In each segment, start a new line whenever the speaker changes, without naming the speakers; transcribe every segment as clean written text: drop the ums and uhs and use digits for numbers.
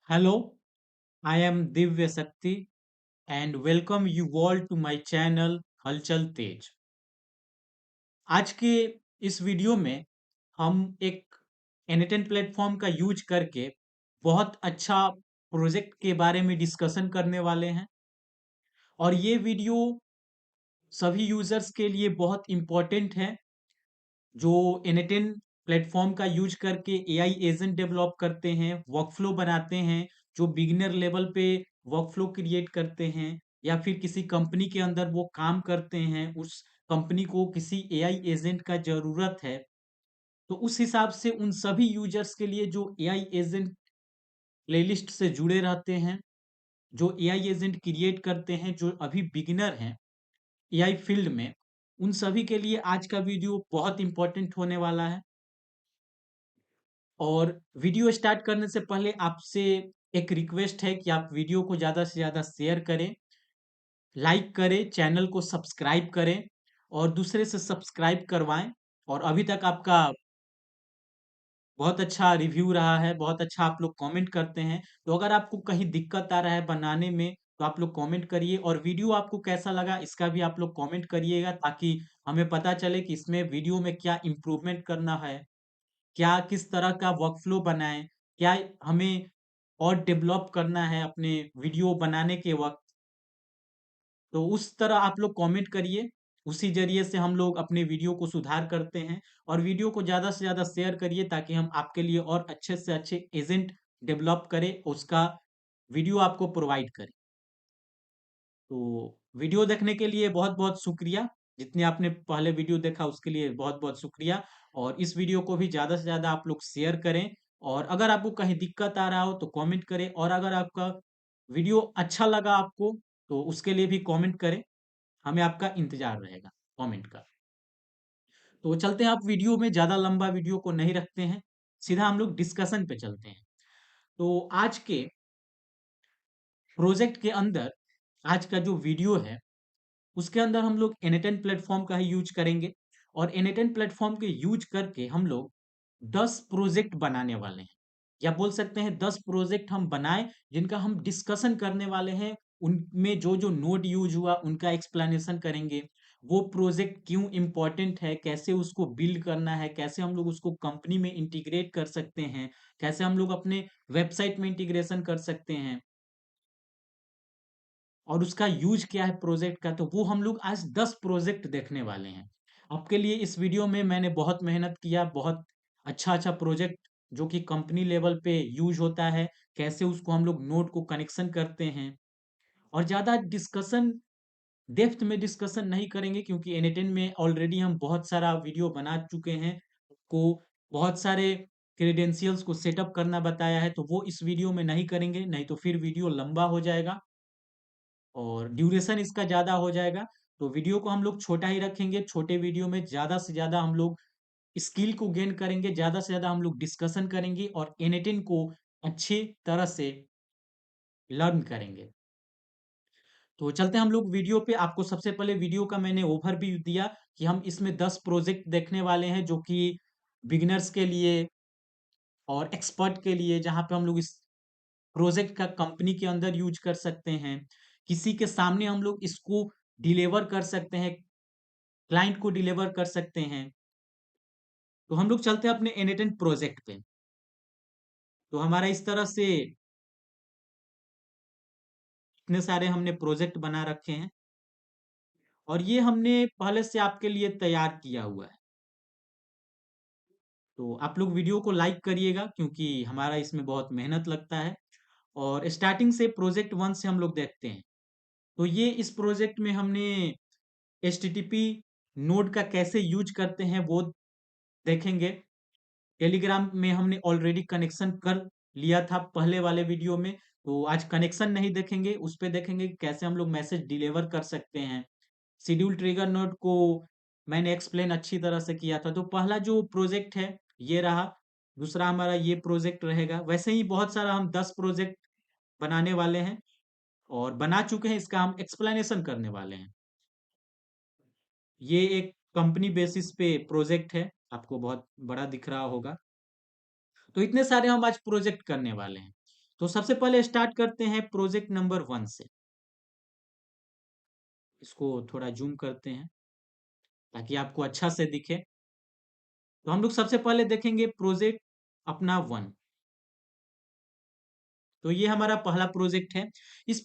Hello, I am Divya Sakti and welcome you all to my channel हलचल तेज। आज के इस वीडियो में हम एक एनिटेन प्लेटफॉर्म का यूज करके बहुत अच्छा प्रोजेक्ट के बारे में डिस्कशन करने वाले हैं और ये वीडियो सभी यूजर्स के लिए बहुत इम्पोर्टेंट है जो एनेटेन प्लेटफॉर्म का यूज करके एआई एजेंट डेवलप करते हैं, वर्कफ्लो बनाते हैं, जो बिगिनर लेवल पे वर्कफ्लो क्रिएट करते हैं या फिर किसी कंपनी के अंदर वो काम करते हैं, उस कंपनी को किसी एआई एजेंट का ज़रूरत है, तो उस हिसाब से उन सभी यूजर्स के लिए जो एआई एजेंट प्लेलिस्ट से जुड़े रहते हैं, जो एआई एजेंट क्रिएट करते हैं, जो अभी बिगिनर हैं एआई फील्ड में, उन सभी के लिए आज का वीडियो बहुत इंपॉर्टेंट होने वाला है। और वीडियो स्टार्ट करने से पहले आपसे एक रिक्वेस्ट है कि आप वीडियो को ज़्यादा से ज़्यादा शेयर करें, लाइक करें, चैनल को सब्सक्राइब करें और दूसरे से सब्सक्राइब करवाएं। और अभी तक आपका बहुत अच्छा रिव्यू रहा है, बहुत अच्छा आप लोग कमेंट करते हैं। तो अगर आपको कहीं दिक्कत आ रहा है बनाने में, तो आप लोग कमेंट करिए और वीडियो आपको कैसा लगा इसका भी आप लोग कमेंट करिएगा ताकि हमें पता चले कि इसमें वीडियो में क्या इम्प्रूवमेंट करना है, क्या किस तरह का वर्कफ्लो बनाएँ, क्या हमें और डेवलप करना है अपने वीडियो बनाने के वक़्त। तो उस तरह आप लोग कमेंट करिए, उसी ज़रिए से हम लोग अपने वीडियो को सुधार करते हैं और वीडियो को ज़्यादा से ज़्यादा शेयर करिए ताकि हम आपके लिए और अच्छे से अच्छे एजेंट डेवलप करें, उसका वीडियो आपको प्रोवाइड करें। तो वीडियो देखने के लिए बहुत-बहुत शुक्रिया। जितने आपने पहले वीडियो देखा उसके लिए बहुत-बहुत शुक्रिया और इस वीडियो को भी ज़्यादा से ज़्यादा आप लोग शेयर करें और अगर आपको कहीं दिक्कत आ रहा हो तो कमेंट करें और अगर आपका वीडियो अच्छा लगा आपको तो उसके लिए भी कमेंट करें। हमें आपका इंतज़ार रहेगा कमेंट का। तो चलते हैं आप वीडियो में ज़्यादा लंबा वीडियो को नहीं रखते हैं, सीधा हम लोग डिस्कशन पे चलते हैं। तो आज के प्रोजेक्ट के अंदर आज का जो वीडियो है उसके अंदर हम लोग एनेटन प्लेटफॉर्म का ही यूज करेंगे और एनेटन प्लेटफॉर्म के यूज करके हम लोग 10 प्रोजेक्ट बनाने वाले हैं या बोल सकते हैं 10 प्रोजेक्ट हम बनाएं जिनका हम डिस्कशन करने वाले हैं। उनमें जो जो नोड यूज हुआ उनका एक्सप्लेनेशन करेंगे, वो प्रोजेक्ट क्यों इम्पोर्टेंट है, कैसे उसको बिल्ड करना है, कैसे हम लोग उसको कंपनी में इंटीग्रेट कर सकते हैं, कैसे हम लोग अपने वेबसाइट में इंटीग्रेशन कर सकते हैं और उसका यूज क्या है प्रोजेक्ट का, तो वो हम लोग आज 10 प्रोजेक्ट देखने वाले हैं। आपके लिए इस वीडियो में मैंने बहुत मेहनत किया, बहुत अच्छा-अच्छा प्रोजेक्ट जो कि कंपनी लेवल पे यूज होता है, कैसे उसको हम लोग नोड को कनेक्शन करते हैं और ज़्यादा डिस्कशन डेप्थ में डिस्कशन नहीं करेंगे क्योंकि एन में ऑलरेडी हम बहुत सारा वीडियो बना चुके हैं, को बहुत सारे क्रेडेंशियल्स को सेटअप करना बताया है, तो वो इस वीडियो में नहीं करेंगे, नहीं तो फिर वीडियो लंबा हो जाएगा और ड्यूरेशन इसका ज़्यादा हो जाएगा। तो वीडियो को हम लोग छोटा ही रखेंगे, छोटे वीडियो में ज़्यादा से ज़्यादा हम लोग स्किल को गेन करेंगे, ज़्यादा से ज़्यादा हम लोग डिस्कशन करेंगे और एन को अच्छी तरह से लर्न करेंगे। तो चलते हैं हम लोग वीडियो पे। आपको सबसे पहले वीडियो का मैंने ओवरव्यू दिया कि हम इसमें 10 प्रोजेक्ट देखने वाले हैं जो कि बिगिनर्स के लिए और एक्सपर्ट के लिए, जहाँ पे हम लोग इस प्रोजेक्ट का कंपनी के अंदर यूज कर सकते हैं। किसी के सामने हम लोग इसको डिलीवर कर सकते हैं, क्लाइंट को डिलीवर कर सकते हैं। तो हम लोग चलते हैं अपने एन प्रोजेक्ट पे। तो हमारा इस तरह से इतने सारे हमने प्रोजेक्ट बना रखे हैं और ये हमने पहले से आपके लिए तैयार किया हुआ है। तो आप लोग वीडियो को लाइक करिएगा क्योंकि हमारा इसमें बहुत मेहनत लगता है और स्टार्टिंग से प्रोजेक्ट 1 से हम लोग देखते हैं। तो ये इस प्रोजेक्ट में हमने एचटीटीपी नोड का कैसे यूज करते हैं वो देखेंगे। टेलीग्राम में हमने ऑलरेडी कनेक्शन कर लिया था पहले वाले वीडियो में, तो आज कनेक्शन नहीं देखेंगे, उस पे देखेंगे कि कैसे हम लोग मैसेज डिलीवर कर सकते हैं। शेड्यूल ट्रिगर नोड को मैंने एक्सप्लेन अच्छी तरह से किया था। तो पहला जो प्रोजेक्ट है ये रहा, दूसरा हमारा ये प्रोजेक्ट रहेगा। वैसे ही बहुत सारा हम 10 प्रोजेक्ट बनाने वाले हैं और बना चुके हैं, इसका हम एक्सप्लेनेशन करने वाले हैं। ये एक कंपनी बेसिस पे प्रोजेक्ट है, आपको बहुत बड़ा दिख रहा होगा। तो इतने सारे हम आज प्रोजेक्ट करने वाले हैं। तो सबसे पहले स्टार्ट करते हैं प्रोजेक्ट नंबर 1 से। इसको थोड़ा ज़ूम करते हैं ताकि आपको अच्छा से दिखे। तो हम लोग सबसे पहले देखेंगे प्रोजेक्ट अपना 1। तो ये हमारा पहला प्रोजेक्ट है। इस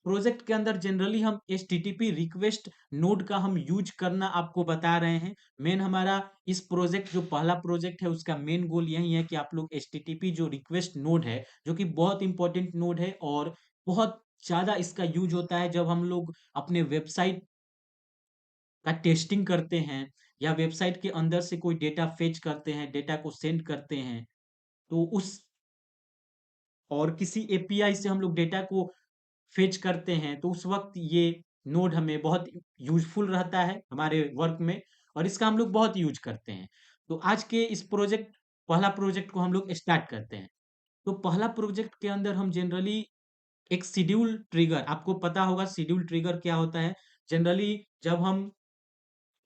प्रोजेक्ट के अंदर जनरली हम एचटीटीपी रिक्वेस्ट नोड का हम यूज करना आपको बता रहे हैं। मेन हमारा इस प्रोजेक्ट जो पहला प्रोजेक्ट है उसका मेन गोल यही है कि आप लोग एचटीटीपी जो रिक्वेस्ट नोड है जो कि बहुत इंपॉर्टेंट नोड है और बहुत ज़्यादा इसका यूज होता है जब हम लोग अपने वेबसाइट का टेस्टिंग करते हैं या वेबसाइट के अंदर से कोई डेटा फेच करते हैं, डेटा को सेंड करते हैं, तो उस और किसी एपीआई से हम लोग डेटा को फेच करते हैं, तो उस वक़्त ये नोड हमें बहुत यूज़फुल रहता है हमारे वर्क में और इसका हम लोग बहुत यूज़ करते हैं। तो आज के इस पहला प्रोजेक्ट को हम लोग स्टार्ट करते हैं। तो पहला प्रोजेक्ट के अंदर हम जनरली एक शेड्यूल ट्रिगर आपको पता होगा शेड्यूल ट्रिगर क्या होता है? जनरली जब हम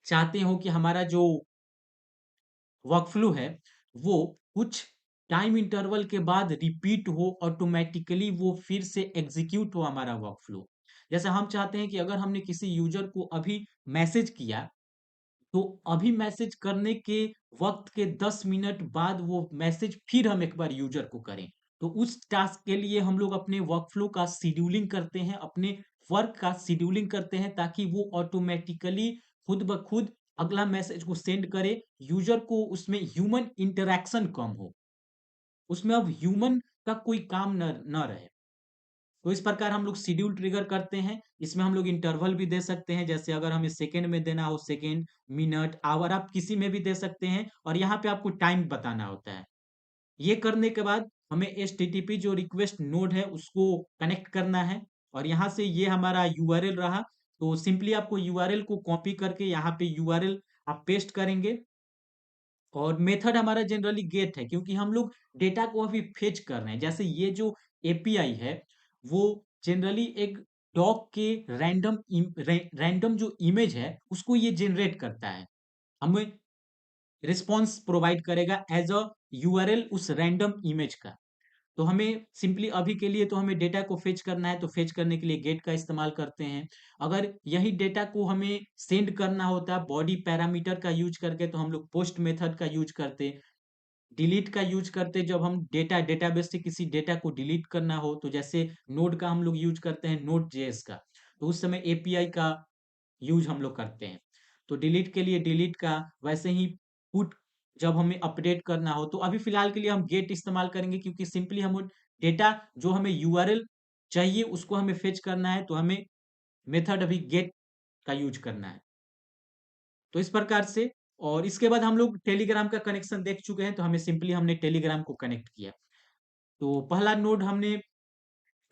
चाहते हो कि हमारा जो वर्कफ्लो है, वो कुछ टाइम इंटरवल के बाद रिपीट हो ऑटोमैटिकली वो फिर से एग्ज़ीक्यूट हो हमारा वर्कफ्लो। जैसे हम चाहते हैं कि अगर हमने किसी यूज़र को अभी मैसेज किया, तो अभी मैसेज करने के वक़्त के 10 मिनट बाद वो मैसेज फिर हम एक बार यूज़र को करें। तो उस टास्क के लिए हम लोग अपने वर्कफ्लो का शेड्यूलिंग करते हैं, अपने वर्क का शेड्यूलिंग करते हैं ताकि वो ऑटोमैटिकली खुद ब खुद अगला मैसेज को सेंड करे, यूज़र को उसमें ह्यूमन इंटरैक्शन कम हो। उसमें अब ह्यूमन का कोई काम न रहे। तो इस प्रकार हम लोग शेड्यूल ट्रिगर करते हैं। इसमें हम लोग इंटरवल भी दे सकते हैं, जैसे अगर हमें सेकंड में देना हो सेकंड, मिनट, आवर आप किसी में भी दे सकते हैं और यहाँ पे आपको टाइम बताना होता है। ये करने के बाद हमें एचटीटीपी जो रिक्वेस्ट नोड है उसको कनेक्ट करना है और यहाँ से ये हमारा यूआरएल रहा। तो सिंपली आपको यूआरएल को कॉपी करके यहाँ पे यूआरएल आप पेस्ट करेंगे और मेथड हमारा जनरली गेट है क्योंकि हम लोग डेटा को अभी फेच कर रहे हैं। जैसे ये जो एपीआई है वो जनरली एक डॉग के रैंडम जो इमेज है उसको ये जनरेट करता है। हमें रिस्पॉन्स प्रोवाइड करेगा एज अ यूआरएल उस रैंडम इमेज का। तो हमें सिंपली अभी के लिए तो हमें डेटा को फेच करना है तो फेच करने के लिए गेट का इस्तेमाल करते हैं। अगर यही डेटा को हमें सेंड करना होता है बॉडी पैरामीटर का यूज करके तो हम लोग पोस्ट मेथड का यूज करते। डिलीट का यूज करते जब हम डेटाबेस से किसी डेटा को डिलीट करना हो तो जैसे नोड का हम लोग यूज करते हैं नोड जेएस का। तो उस समय एपीआई का यूज हम लोग करते हैं। तो डिलीट के लिए डिलीट का वैसे ही पुट जब हमें अपडेट करना हो तो अभी फिलहाल के लिए हम गेट इस्तेमाल करेंगे क्योंकि सिंपली हम डेटा जो हमें यूआरएल चाहिए उसको हमें फेच करना है तो हमें मेथड अभी गेट का यूज करना है। तो इस प्रकार से और इसके बाद हम लोग टेलीग्राम का कनेक्शन देख चुके हैं तो हमें सिंपली हमने टेलीग्राम को कनेक्ट किया। तो पहला नोड हमने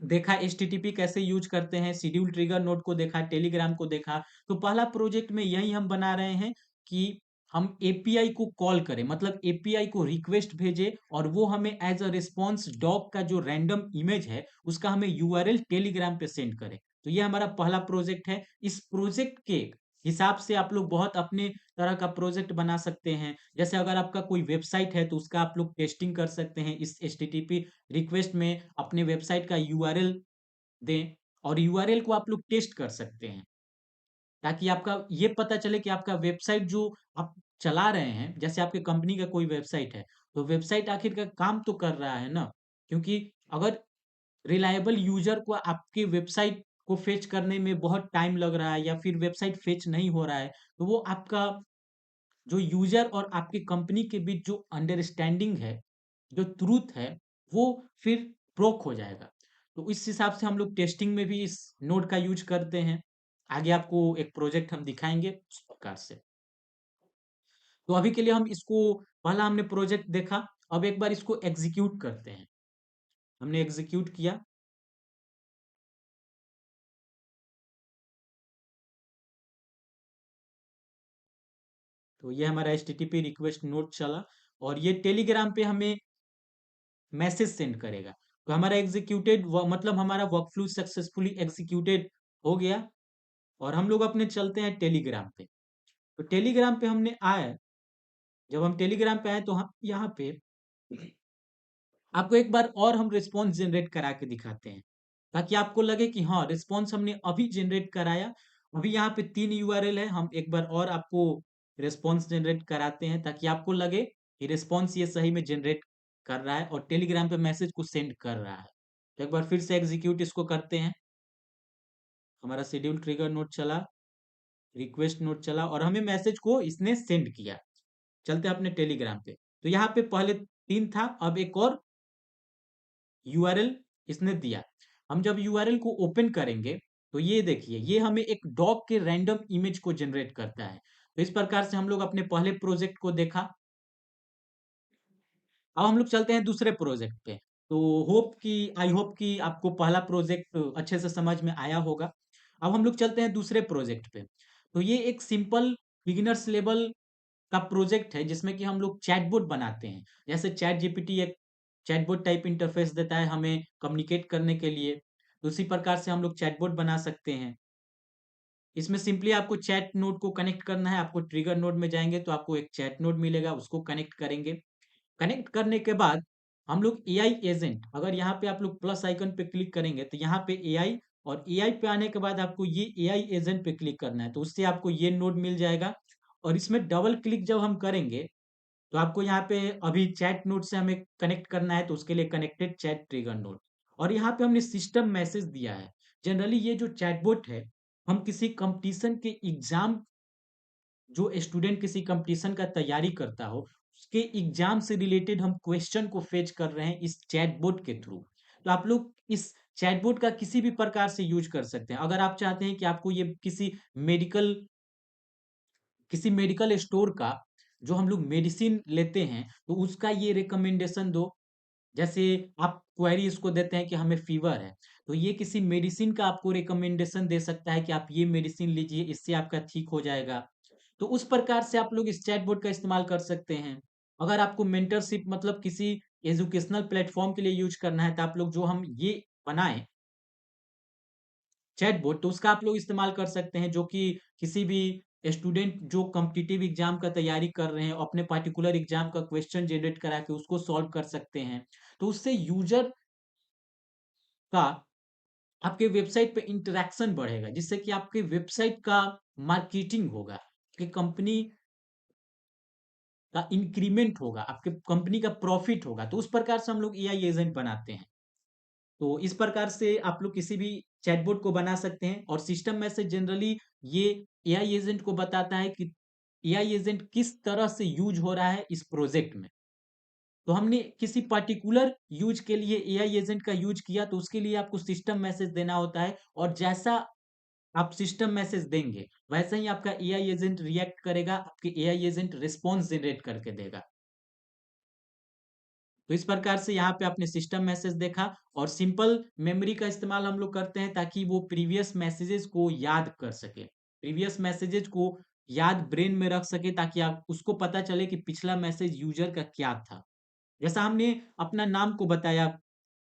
देखा एचटीटीपी कैसे यूज करते हैं, शेड्यूल ट्रिगर नोड को देखा, टेलीग्राम को देखा। तो पहला प्रोजेक्ट में यही हम बना रहे हैं कि हम एपीआई को कॉल करें, मतलब एपीआई को रिक्वेस्ट भेजें और वो हमें एज अ रिस्पॉन्स डॉग का जो रैंडम इमेज है, उसका हमें यूआरएल टेलीग्राम पे सेंड करें। तो ये हमारा पहला प्रोजेक्ट है। इस प्रोजेक्ट के हिसाब से आप लोग बहुत अपने तरह का प्रोजेक्ट बना सकते हैं। जैसे अगर आपका कोई वेबसाइट है, तो उसका आप लोग टेस्टिंग कर सकते हैं इस एचटीटीपी रिक्वेस्ट में अपने वेबसाइट का यूआरएल दें और यूआरएल को आप लोग टेस्ट कर सकते हैं ताकि आपका ये पता चले कि आपका वेबसाइट जो आप चला रहे हैं जैसे आपके कंपनी का कोई वेबसाइट है तो वेबसाइट आखिरकार काम तो कर रहा है ना। क्योंकि अगर रिलायबल यूजर को आपके वेबसाइट को फेच करने में बहुत टाइम लग रहा है या फिर वेबसाइट फेच नहीं हो रहा है तो वो आपका जो यूजर और आपकी कंपनी के बीच जो अंडरस्टैंडिंग है, जो ट्रुथ है, वो फिर ब्रोक हो जाएगा। तो इस हिसाब से हम लोग टेस्टिंग में भी इस नोड का यूज़ करते हैं। आगे आपको एक प्रोजेक्ट हम दिखाएँगे उस प्रकार से। तो अभी के लिए हम इसको पहला हमने प्रोजेक्ट देखा, अब एक बार इसको एग्ज़ीक्यूट करते हैं। हमने एग्ज़ीक्यूट किया, तो ये हमारा एचटीटीपी रिक्वेस्ट नोड चला और ये टेलीग्राम पे हमें मैसेज सेंड करेगा। तो हमारा एग्जीक्यूटेड मतलब हमारा वर्कफ्लो सक्सेसफुली एग्जीक्यूटेड हो गया और हम लोग अपने चलते हैं टेलीग्राम पे। तो टेलीग्राम पे हमने आए, जब हम टेलीग्राम पे आए तो हम यहाँ पे आपको एक बार और हम रिस्पॉन्स जनरेट करा के दिखाते हैं, ताकि आपको लगे कि हाँ, रिस्पॉन्स हमने अभी जनरेट कराया। अभी यहाँ पे 3 यूआरएल है, हम एक बार और आपको रिस्पॉन्स जनरेट कराते हैं, ताकि आपको लगे कि रिस्पॉन्स ये सही में जनरेट कर रहा है और टेलीग्राम पे मैसेज को सेंड कर रहा है। तो एक बार फिर से एग्जीक्यूट इसको करते हैं। हमारा शेड्यूल ट्रिगर नोड चला, रिक्वेस्ट नोड चला और हमें मैसेज को इसने सेंड किया। चलते हैं अपने टेलीग्राम पे। तो यहाँ पे पहले 3 था, अब एक और यूआरएल इसने दिया। हम जब यूआरएल को ओपन करेंगे तो ये देखिए, ये हमें एक डॉग के रैंडम इमेज को जनरेट करता है। तो इस प्रकार से हम लोग अपने पहले प्रोजेक्ट को देखा। अब हम लोग चलते हैं दूसरे प्रोजेक्ट पे। तो आई होप कि आपको पहला प्रोजेक्ट अच्छे से समझ में आया होगा। अब हम लोग चलते हैं दूसरे प्रोजेक्ट पे। तो ये एक सिंपल बिगिनर्स लेवल का प्रोजेक्ट है, जिसमें कि हम लोग चैटबॉट बनाते हैं। जैसे चैट जीपीटी एक चैटबॉट टाइप इंटरफेस देता है हमें कम्युनिकेट करने के लिए, तो उसी प्रकार से हम लोग चैटबॉट बना सकते हैं। इसमें सिंपली आपको चैट नोड को कनेक्ट करना है। आपको ट्रिगर नोड में जाएंगे तो आपको एक चैट नोड मिलेगा, उसको कनेक्ट करेंगे। कनेक्ट करने के बाद हम लोग एआई एजेंट, अगर यहाँ पे आप लोग प्लस आइकन पे क्लिक करेंगे तो यहाँ पे एआई, और एआई पे आने के बाद आपको ये एआई एजेंट पे क्लिक करना है, तो उससे आपको ये नोड मिल जाएगा। और इसमें डबल क्लिक जब हम करेंगे तो आपको यहाँ पे अभी चैट नोड से हमें कनेक्ट करना है, तो उसके लिए कनेक्टेड चैट ट्रिगर नोड। और यहाँ पे हमने सिस्टम मैसेज दिया है। जनरली ये जो चैटबॉट है, हम किसी कंपटीशन के एग्जाम, जो स्टूडेंट किसी कंपटीशन का तैयारी करता हो, उसके एग्जाम से रिलेटेड हम क्वेश्चन को फेच कर रहे हैं इस चैटबॉट के थ्रू। तो आप लोग इस चैटबॉट का किसी भी प्रकार से यूज कर सकते हैं। अगर आप चाहते हैं कि आपको ये मेडिकल किसी मेडिकल स्टोर का, जो हम लोग मेडिसिन लेते हैं, तो उसका ये रिकमेंडेशन दो। जैसे आप क्वेरी इसको देते हैं कि हमें फीवर है, तो ये किसी मेडिसिन का आपको रिकमेंडेशन दे सकता है कि आप ये मेडिसिन लीजिए, इससे आपका ठीक हो जाएगा। तो उस प्रकार से आप लोग इस चैटबॉट का इस्तेमाल कर सकते हैं। अगर आपको मेंटरशिप मतलब किसी एजुकेशनल प्लेटफॉर्म के लिए यूज करना है, तो आप लोग जो हम ये बनाएं चैटबॉट, तो उसका आप लोग इस्तेमाल कर सकते हैं, जो कि किसी भी स्टूडेंट जो कॉम्पिटिटिव एग्जाम का तैयारी कर रहे हैं, अपने पार्टिकुलर एग्जाम का क्वेश्चन जनरेट करा के उसको सॉल्व कर सकते हैं। तो उससे यूजर का आपके वेबसाइट पे इंटरेक्शन बढ़ेगा, जिससे कि आपके वेबसाइट का मार्केटिंग होगा, कि कंपनी का इंक्रीमेंट होगा, आपके कंपनी का प्रॉफिट होगा। तो उस प्रकार से हम लोग एआई एजेंट बनाते हैं। तो इस प्रकार से आप लोग किसी भी चैटबॉट को बना सकते हैं। और सिस्टम मैसेज जनरली ये एआई एजेंट को बताता है कि एआई एजेंट किस तरह से यूज हो रहा है इस प्रोजेक्ट में। तो हमने किसी पर्टिकुलर यूज के लिए एआई एजेंट का यूज किया, तो उसके लिए आपको सिस्टम मैसेज देना होता है, और जैसा आप सिस्टम मैसेज देंगे वैसे ही आपका एआई एजेंट रिएक्ट करेगा, आपके एआई एजेंट रिस्पॉन्स जनरेट करके देगा। तो इस प्रकार से यहाँ पे आपने सिस्टम मैसेज देखा। और सिंपल मेमोरी का इस्तेमाल हम लोग करते हैं, ताकि वो प्रीवियस मैसेजेस को याद कर सके, प्रीवियस मैसेजेस को याद ब्रेन में रख सके, ताकि आप उसको पता चले कि पिछला मैसेज यूजर का क्या था। जैसा हमने अपना नाम को बताया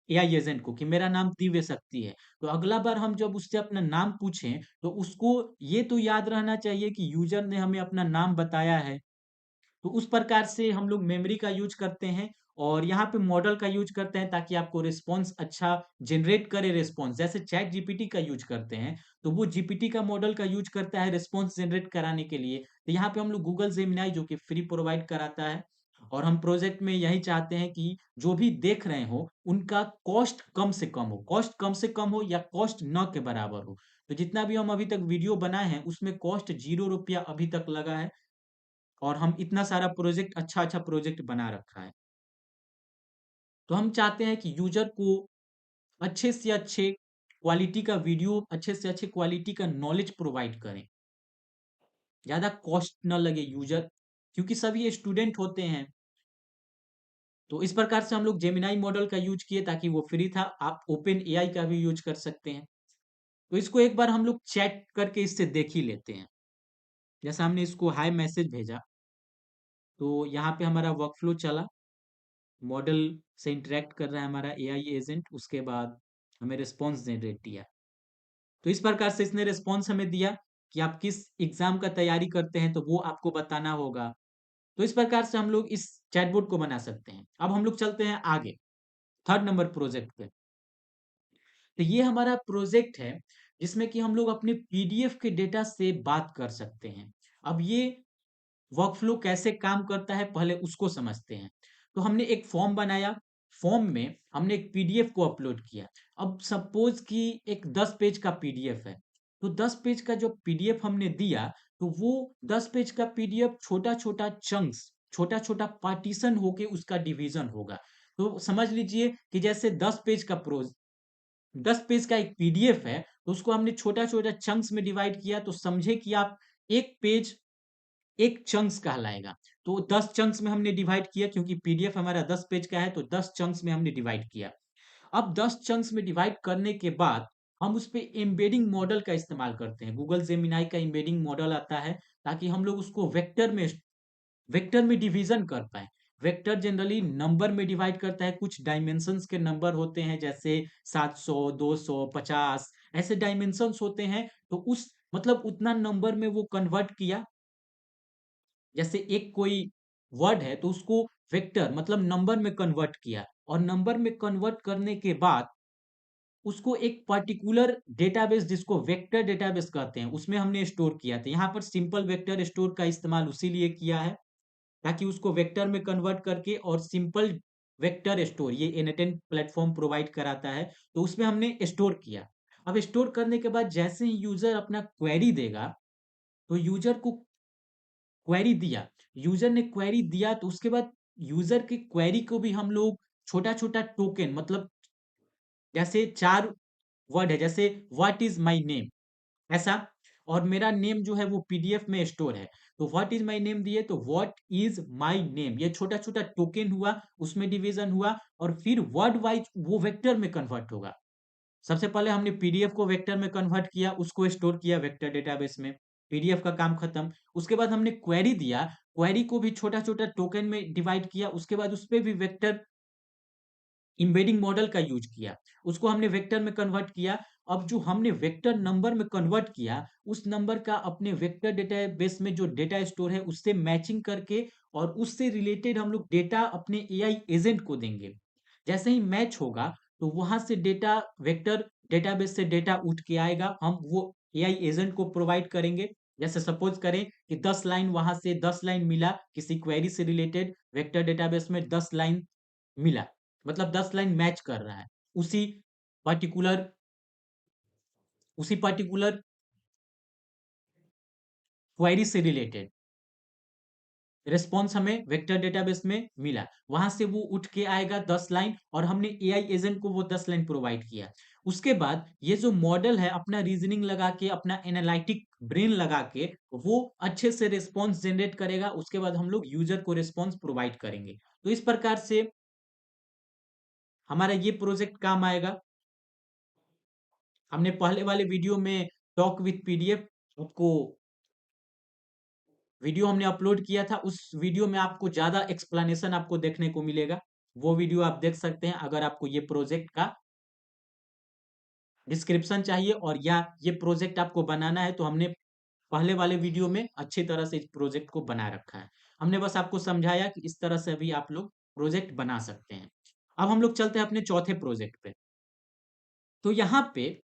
एआई एजेंट को कि मेरा नाम दिव्य शक्ति है, तो अगला बार हम जब उससे अपना नाम पूछें, तो उसको ये तो याद रहना चाहिए कि यूजर ने हमें अपना नाम बताया है। तो उस प्रकार से हम लोग मेमोरी का यूज करते हैं। और यहाँ पे मॉडल का यूज करते हैं, ताकि आपको रिस्पॉन्स अच्छा जनरेट करे। रिस्पॉन्स जैसे चैट जीपीटी का यूज करते हैं, तो वो जीपीटी का मॉडल का यूज करता है रिस्पॉन्स जनरेट कराने के लिए। तो यहाँ पे हम लोग गूगल जेमिनाई, जो कि फ्री प्रोवाइड कराता है, और हम प्रोजेक्ट में यही चाहते हैं कि जो भी देख रहे हो उनका कॉस्ट कम से कम हो, कॉस्ट कम से कम हो या कॉस्ट न के बराबर हो। तो जितना भी हम अभी तक वीडियो बनाए हैं, उसमें कॉस्ट 0 रुपया अभी तक लगा है, और हम इतना सारा प्रोजेक्ट, अच्छा अच्छा प्रोजेक्ट बना रखा है। तो हम चाहते हैं कि यूजर को अच्छे से अच्छे क्वालिटी का वीडियो, अच्छे से अच्छे क्वालिटी का नॉलेज प्रोवाइड करें, ज़्यादा कॉस्ट ना लगे यूजर, क्योंकि सभी स्टूडेंट होते हैं। तो इस प्रकार से हम लोग जेमिनाई मॉडल का यूज किए, ताकि वो फ्री था। आप ओपन एआई का भी यूज कर सकते हैं। तो इसको एक बार हम लोग चैट करके इससे देख ही लेते हैं। जैसा हमने इसको हाय मैसेज भेजा, तो यहाँ पे हमारा वर्कफ्लो चला, मॉडल से इंटरेक्ट कर रहा है हमारा एआई एजेंट, उसके बाद हमें रिस्पॉन्स जनरेट दिया। तो इस प्रकार से इसने रिस्पॉन्स हमें दिया कि आप किस एग्जाम का तैयारी करते हैं, तो वो आपको बताना होगा। तो इस प्रकार से हम लोग इस चैटबॉट को बना सकते हैं। अब हम लोग चलते हैं आगे। थर्ड नंबर प्रोजेक्ट पे। तो ये हमारा प्रोजेक्ट है जिसमें कि हम लोग अपने पीडीएफ के डेटा से बात कर सकते हैं। अब ये वर्कफ्लो कैसे काम करता है पहले उसको समझते हैं। तो हमने एक फॉर्म बनाया, फॉर्म में हमने एक पीडीएफ को अपलोड किया। अब सपोज कि एक 10 पेज का पीडीएफ है, तो 10 पेज का जो पीडीएफ हमने दिया, तो वो 10 पेज का पीडीएफ छोटा-छोटा चंक्स, छोटा-छोटा पार्टीशन होके उसका डिवीजन होगा। तो समझ लीजिए कि जैसे 10 पेज का एक पीडीएफ है, तो उसको हमने छोटा-छोटा चंक्स में डिवाइड किया, तो समझे कि आप एक पेज एक चंक्स कहलाएगा। तो 10 चंक्स में हमने डिवाइड किया क्योंकि पीडीएफ हमारा 10 पेज का है, तो 10 चंक्स में हमने डिवाइड किया। अब 10 चंक्स में डिवाइड करने के बाद हम उस पे एम्बेडिंग मॉडल का इस्तेमाल करते हैं। गूगल जेमिनी का एम्बेडिंग मॉडल आता है ताकि हम लोग उसको वेक्टर में डिवीजन कर पाएँ। वेक्टर जनरली नंबर में डिवाइड करता है, कुछ डायमेंशंस के नंबर होते हैं जैसे 700, 200, 50 ऐसे डायमेंशंस होते हैं, तो उस मतलब उतना नंबर में वो कन्वर्ट किया। जैसे एक कोई वर्ड है तो उसको वेक्टर मतलब नंबर में कन्वर्ट किया और नंबर में कन्वर्ट करने के बाद उसको एक पर्टिकुलर डेटाबेस जिसको वेक्टर डेटाबेस कहते हैं उसमें हमने स्टोर किया था। यहाँ पर सिंपल वेक्टर स्टोर का इस्तेमाल उसी लिए किया है ताकि उसको वेक्टर में कन्वर्ट करके और सिंपल वेक्टर स्टोर ये n10 प्लेटफॉर्म प्रोवाइड कराता है, तो उसमें हमने स्टोर किया। अब स्टोर करने के बाद जैसे ही यूजर अपना क्वेरी देगा, तो यूजर को क्वेरी दिया, यूजर ने क्वेरी दिया तो उसके बाद यूजर की क्वेरी को भी हम लोग छोटा-छोटा टोकन मतलब जैसे 4 वर्ड है जैसे व्हाट इज़ माय नेम ऐसा और मेरा नेम जो है वो पीडीएफ में स्टोर है। तो व्हाट इज़ माय नेम दिए तो व्हाट इज़ माय नेम ये छोटा-छोटा टोकन हुआ, उसमें डिवीजन हुआ और फिर वर्ड वाइज़ वो वेक्टर में कन्वर्ट होगा। सबसे पहले हमने पीडीएफ को वेक्टर में कन्वर्ट किया, उसको स्टोर किया वेक्टर डेटाबेस में, पीडीएफ का काम खत्म। उसके बाद हमने क्वेरी दिया, क्वेरी को भी छोटा-छोटा टोकन में डिवाइड किया, उसके बाद उसपे भी वेक्टर एम्बेडिंग मॉडल का यूज़ किया। उसको हमने वेक्टर में कन्वर्ट किया। अब जो हमने वेक्टर नंबर में कन्वर्ट किया, उस नंबर का अपने वेक्टर डेटाबेस में जो डेटा स्टोर है, उससे मैचिंग करके और उससे रिलेटेड हम लोग डेटा अपने एआई एजेंट को देंगे। जैसे ही मैच होगा, तो वहाँ से डेटा वेक्टर डेटाबेस से डेटा उठ के आएगा। हम वो एआई एजेंट को प्रोवाइड करेंगे। जैसे सपोज़ करें कि 10 लाइन वहाँ से 10 लाइन मिला, किसी क्वेरी से रिलेटेड वेक्टर डेटाबेस में 10 लाइन मिला। मतलब 10 लाइन मैच कर रहा है। उसी पर्टिकुलर उसी पर्टिकुलर क्वेरी से रिलेटेड रिस्पॉन्स हमें वेक्टर डेटाबेस में मिला। वहाँ से वो उठ के आएगा 10 लाइन और हमने एआई एजेंट को वो 10 लाइन प्रोवाइड किया। उसके बाद ये जो मॉडल है अपना रीज़निंग लगा के, अपना एनालिटिक ब्रेन लगा के वो अच्छे से रिस्पॉन्स जनरेट करेगा। उसके बाद हम लोग यूज़र को रिस्पॉन्स प्रोवाइड करेंगे। तो इस प्रकार से हमारा ये प्रोजेक्ट काम आएगा। हमने पहले वाले वीडियो में टॉक विथ पीडीएफ आपको वीडियो हमने अपलोड किया था, उस वीडियो में आपको ज़्यादा एक्सप्लेनेशन आपको देखने को मिलेगा। वो वीडियो आप देख सकते हैं अगर आपको ये प्रोजेक्ट का डिस्क्रिप्शन चाहिए और या ये प्रोजेक्ट आपको बनाना है तो हमने पहले वाले वीडियो में अच्छी तरह से इस प्रोजेक्ट को बना रखा है। हमने बस आपको समझाया कि इस तरह से भी आप लोग प्रोजेक्ट बना सकते हैं। अब हम लोग चलते हैं अपने चौथे प्रोजेक्ट पे। तो यहाँ पे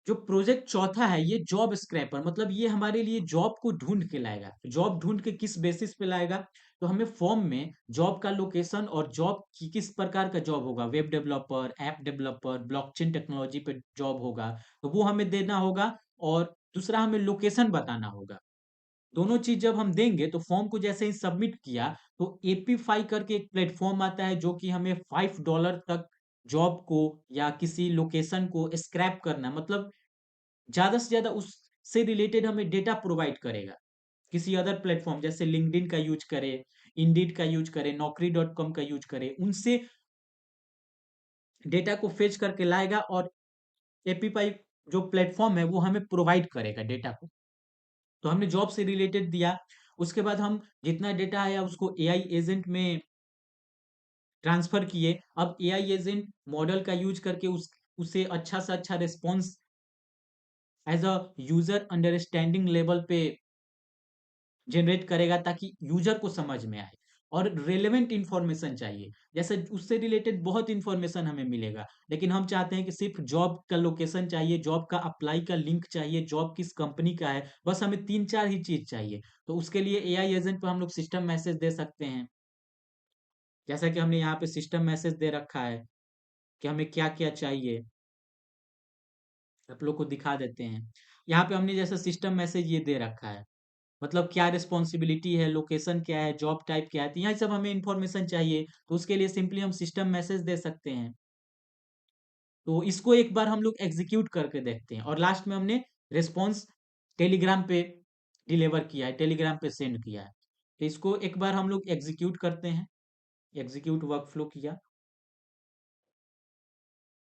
जो प्रोजेक्ट चौथा है ये जॉब स्क्रैपर मतलब ये हमारे लिए जॉब को ढूंढ के लाएगा। जॉब ढूंढ के किस बेसिस पे लाएगा तो हमें फॉर्म में जॉब का लोकेशन और जॉब की किस प्रकार का जॉब होगा, web developer, app developer, blockchain technology पे जॉब होगा, तो वो हमें देना होगा और दूसरा हमें लोकेशन बताना होगा। दोनों चीज जब हम देंगे तो फॉर्म को जैसे ही सबमिट किया तो एपीफाई करके एक प्लेटफॉर्म आता है जो कि हमें $5 तक जॉब को या किसी लोकेशन को स्क्रैप करना मतलब ज़्यादा से ज़्यादा उससे रिलेटेड हमें डेटा प्रोवाइड करेगा। किसी अदर प्लेटफ़ॉर्म जैसे लिंक्डइन का यूज़ करें, इंडीड का यूज़ करें, naukri.com का यूज़ करें, उनसे डेटा को फेच करके लाएगा और एपीपाई जो प्लेटफ़ॉर्म है वो हमें प्रोवाइड करेगा डेटा को। तो हमने जॉब से रिलेटेड दिया, उसके बाद हम जितना डेटा आया उसको एआई एजेंट में ट्रांसफ़र किए। अब एआई एजेंट मॉडल का यूज़ करके उसे अच्छा से अच्छा response as a user understanding level पे जनरेट करेगा ताकि यूजर को समझ में आए और रेलेवेंट इन्फॉर्मेशन चाहिए। जैसे उससे रिलेटेड बहुत इन्फॉर्मेशन हमें मिलेगा, लेकिन हम चाहते हैं कि सिर्फ जॉब का लोकेशन चाहिए, जॉब का अप्लाई का लिंक चाहिए, जॉब किस कंपनी का है, बस हमें 3-4 ही चीज़ चाहिए। तो उसके लिए एआई एजेंट पे हम लोग सिस्टम मैसेज दे सकते हैं। जैसा कि हमने यहाँ पे सिस्टम मैसेज दे रखा है कि हमें क्या-क्या चाहिए, आप लोग को दिखा देते हैं। यहाँ पे हमने जैसे सिस्टम मैसेज ये दे रखा है, मतलब क्या रिस्पॉन्सिबिलिटी है, लोकेशन क्या है, जॉब टाइप क्या है, तो यहाँ सब हमें इन्फॉर्मेशन चाहिए, तो उसके लिए सिंपली हम सिस्टम मैसेज दे सकते हैं। तो इसको एक बार हम लोग एग्जीक्यूट करके देखते हैं और लास्ट में हमने रिस्पॉन्स टेलीग्राम पे डिलीवर किया है, टेलीग्राम पे सेंड किया है। तो इसको एक बार हम लोग एग्जीक्यूट करते हैं, एग्जीक्यूट वर्कफ्लो किया।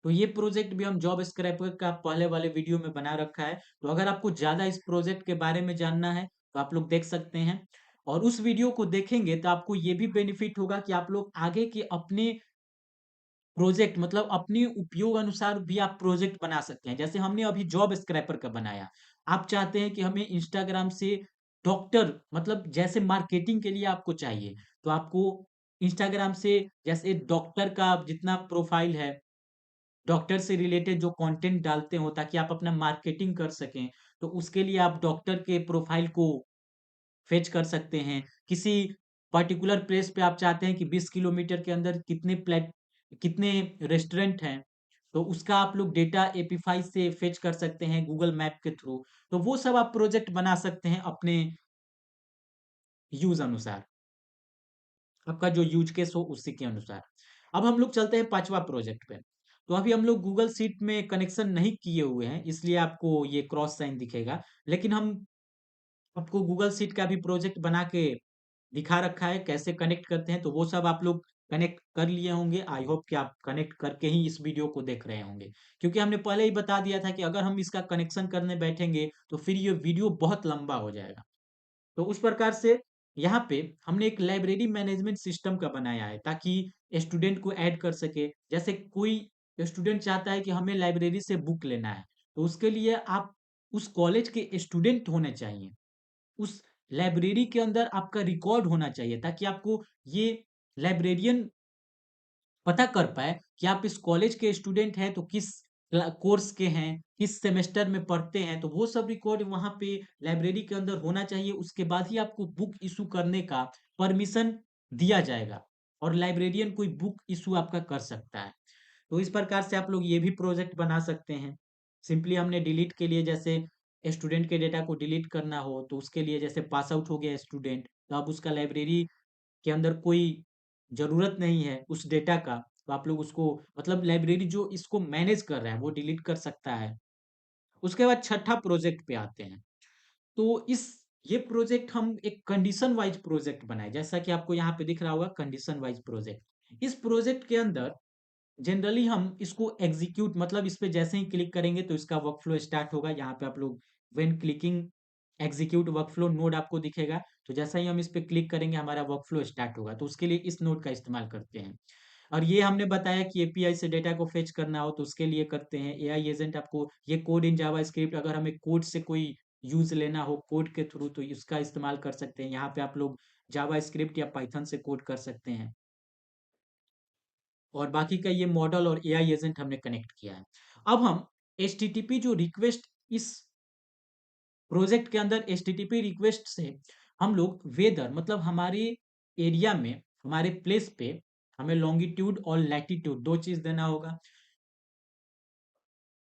तो ये प्रोजेक्ट भी हम जॉब स्क्रैपर का पहले वाले वीडियो में बना रखा है। तो अगर आपको ज़्यादा इस प्रोजेक्ट के बारे में जानना है, तो आप लोग देख सकते हैं और उस वीडियो को देखेंगे तो आपको ये भी बेनिफिट होगा कि आप लोग आगे के अपने प्रोजेक्ट मतलब अपने उपयोग अनुसार भी आप प्रोजेक्ट बना सकते हैं। जैसे हमने अभी जॉब स्क्रैपर का बनाया। आप चाहते हैं कि हमें इंस्टाग्राम से डॉक्टर मतलब जैसे मार्केटिंग के लिए आपको चाहिए, तो आपको इंस्टाग्राम से जैसे डॉक्टर का जितना प्रोफाइल है, डॉक्टर से रिलेटेड जो कंटेंट डालते हो ताकि आप अपना मार्केटिंग कर सकें, तो उसके लिए आप डॉक्टर के प्रोफाइल को फेच कर सकते हैं। किसी पर्टिकुलर प्लेस पे आप चाहते हैं कि 20 किलोमीटर के अंदर कितने रेस्टोरेंट हैं, तो उसका आप लोग डेटा एपीफाई से फेच कर सकते हैं गूगल मैप के थ्रू। तो वो सब आप प्रोजेक्ट बना सकते हैं अपने यूज़ अनुसार। आपका जो यूज़ केस हो उसी के अनुसार। अब हम लोग चलते हैं 5वाँ प्रोजेक्ट पे। तो अभी हम लोग गूगल शीट में कनेक्शन नहीं किए हुए हैं, इसलिए आपको ये क्रॉस साइन दिखेगा। लेकिन हम आपको गूगल शीट का भी प्रोजेक्ट बना के दिखा रखा है, कैसे कनेक्ट करते हैं, तो वो सब आप लोग कनेक्ट कर लिए होंगे। आई होप कि आप कनेक्ट करके ही इस वीडियो को देख रहे होंगे। क्योंकि हमने पहले ही बता दिया था कि अगर हम इसका कनेक्शन करने बैठेंगे, तो फिर ये वीडियो बहुत लंबा हो जाएगा। तो उस प्रकार से यहाँ पे हमने एक लाइब्रेरी मैनेजमेंट सिस्टम का बनाया है ताकि स्टूडेंट को ऐड कर सके। जैसे कोई स्टूडेंट चाहता है कि हमें लाइब्रेरी से बुक लेना है, तो उसके लिए आप उस कॉलेज के स्टूडेंट होने चाहिए। उस लाइब्रेरी के अंदर आपका रिकॉर्ड होना चाहिए ताकि आपको ये लाइब्रेरियन पता कर पाए कि आप इस कॉलेज के स्टूडेंट हैं तो किस कोर्स के हैं, किस सेमेस्टर में पढ़ते हैं, तो वो सब रिकॉर्ड वहाँ पे लाइब्रेरी के अंदर होना चाहिए। उसके बाद ही आपको बुक इशू करने का परमिशन दिया जाएगा और लाइब्रेरियन कोई बुक इशू आपका कर सकता है। तो इस प्रकार से आप लोग ये भी प्रोजेक्ट बना सकते हैं। सिंपली हमने डिलीट के लिए जैसे स्टूडेंट के डेटा को डिलीट करना हो तो उसके लिए जैसे पास आउट हो गया स्टूडेंट, तो अब उसका लाइब्रेरी के अंदर कोई ज़रूरत नहीं है उस डेटा का, तो आप लोग उसको मतलब लाइब्रेरी जो इसको मैनेज कर रहा है वो डिलीट कर सकता है। उसके बाद छठा प्रोजेक्ट पे आते हैं। तो ये प्रोजेक्ट हम एक कंडीशन वाइज प्रोजेक्ट बनाए, जैसा कि आपको यहाँ पे दिख रहा होगा कंडीशन वाइज प्रोजेक्ट। इस प्रोजेक्ट के अंदर जनरली हम इसको एग्जीक्यूट मतलब इस पे जैसे ही क्लिक करेंगे तो इसका वर्कफ्लो स्टार्ट होगा। यहाँ पे आप लोग when clicking execute workflow node आपको दिखेगा। तो जैसा ही हम इस पे क्लिक करेंगे हमारा वर्कफ्लो स्टार्ट होगा। तो उसके लिए इस नोड का इस्तेमाल करते हैं। और ये हमने बताया कि एपीआई से डेटा को फेच करना हो तो उसके लिए करते हैं। एआई एजेंट आपको ये कोड इन जावास्क्रिप्ट अगर हमें कोड से कोई यूज़ लेना हो कोड के थ्रू तो इसका इस्तेमाल कर सकते हैं। यहाँ पे आप लोग जावास्क्रिप्ट या पाइथन से कोड कर सकते हैं। और बाकी का ये मॉडल और एआई एजेंट हमने कनेक्ट किया है। अब हम एचटीटीपी जो रिक्वेस्ट इस प्रोजेक्ट के अंदर एचटीटीपी रिक्वेस्ट से हम लोग वेदर मतलब हमारे एरिया में हमारे प्लेस पे हमें लॉन्गिट्यूड और लैटिट्यूड 2 चीज़ देना होगा।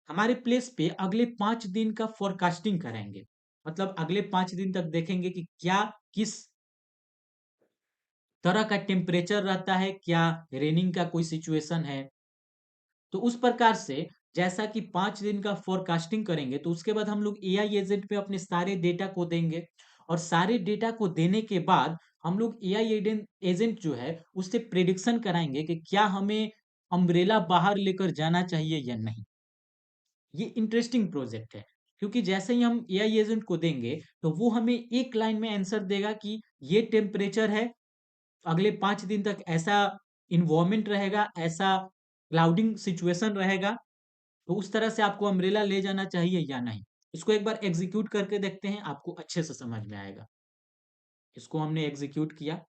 हमारे प्लेस पे अगले 5 दिन का फोरकास्टिंग करेंगे। मतलब अगले 5 दिन तक देखेंगे कि क्या किस तरह का टेम्परेचर रहता है, क्या रेनिंग का कोई सिचुएशन है। तो उस प्रकार से जैसा कि 5 दिन का फोरकास्टिंग करेंगे तो उसके बाद हम लोग एआई एजेंट पे अपने सारे डेटा को देंगे और सारे डेटा को देने के बाद हम लोग एआई एजेंट जो है उससे प्रेडिक्शन कराएंगे कि क्या हमें अम्ब्रेला बाहर लेकर जाना चाहिए या नहीं। ये इंटरेस्टिंग प्रोजेक्ट है क्योंकि जैसे ही हम एआई एजेंट को देंगे तो वो हमें एक लाइन में आंसर देगा कि ये टेम्परेचर है, अगले 5 दिन तक ऐसा इन्वायरमेंट रहेगा, ऐसा क्लाउडिंग सिचुएशन रहेगा। तो उस तरह से आपको अम्ब्रेला ले जाना चाहिए या नहीं। इसको एक बार एग्जीक्यूट करके देखते हैं, आपको अच्छे से समझ में आएगा। इसको हमने एग्जीक्यूट किया।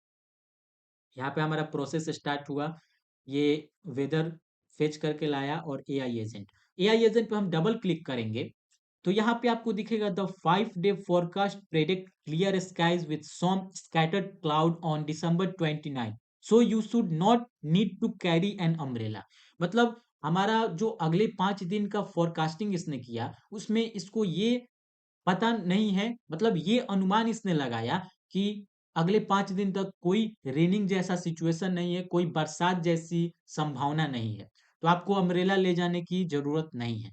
यहाँ पे हमारा प्रोसेस स्टार्ट हुआ। ये वेदर फेच करके लाया और एआई एजेंट। एआई एजेंट पे हम डबल क्लिक करेंगे तो यहाँ पे आपको दिखेगा the 5 day forecast predict clear skies with some scattered cloud on December 29, so you should not need to carry an umbrella. मतलब हमारा जो अगले 5 दिन का फोरकास्टिंग इसने किया उसमें इसको ये पता नहीं है, मतलब ये अनुमान इसने लगाया कि अगले 5 दिन तक कोई रेनिंग जैसा सिचुएशन नहीं है, कोई बरसात जैसी संभावना नहीं है, तो आपको अम्ब्रेला ले जाने की जरूरत नहीं है।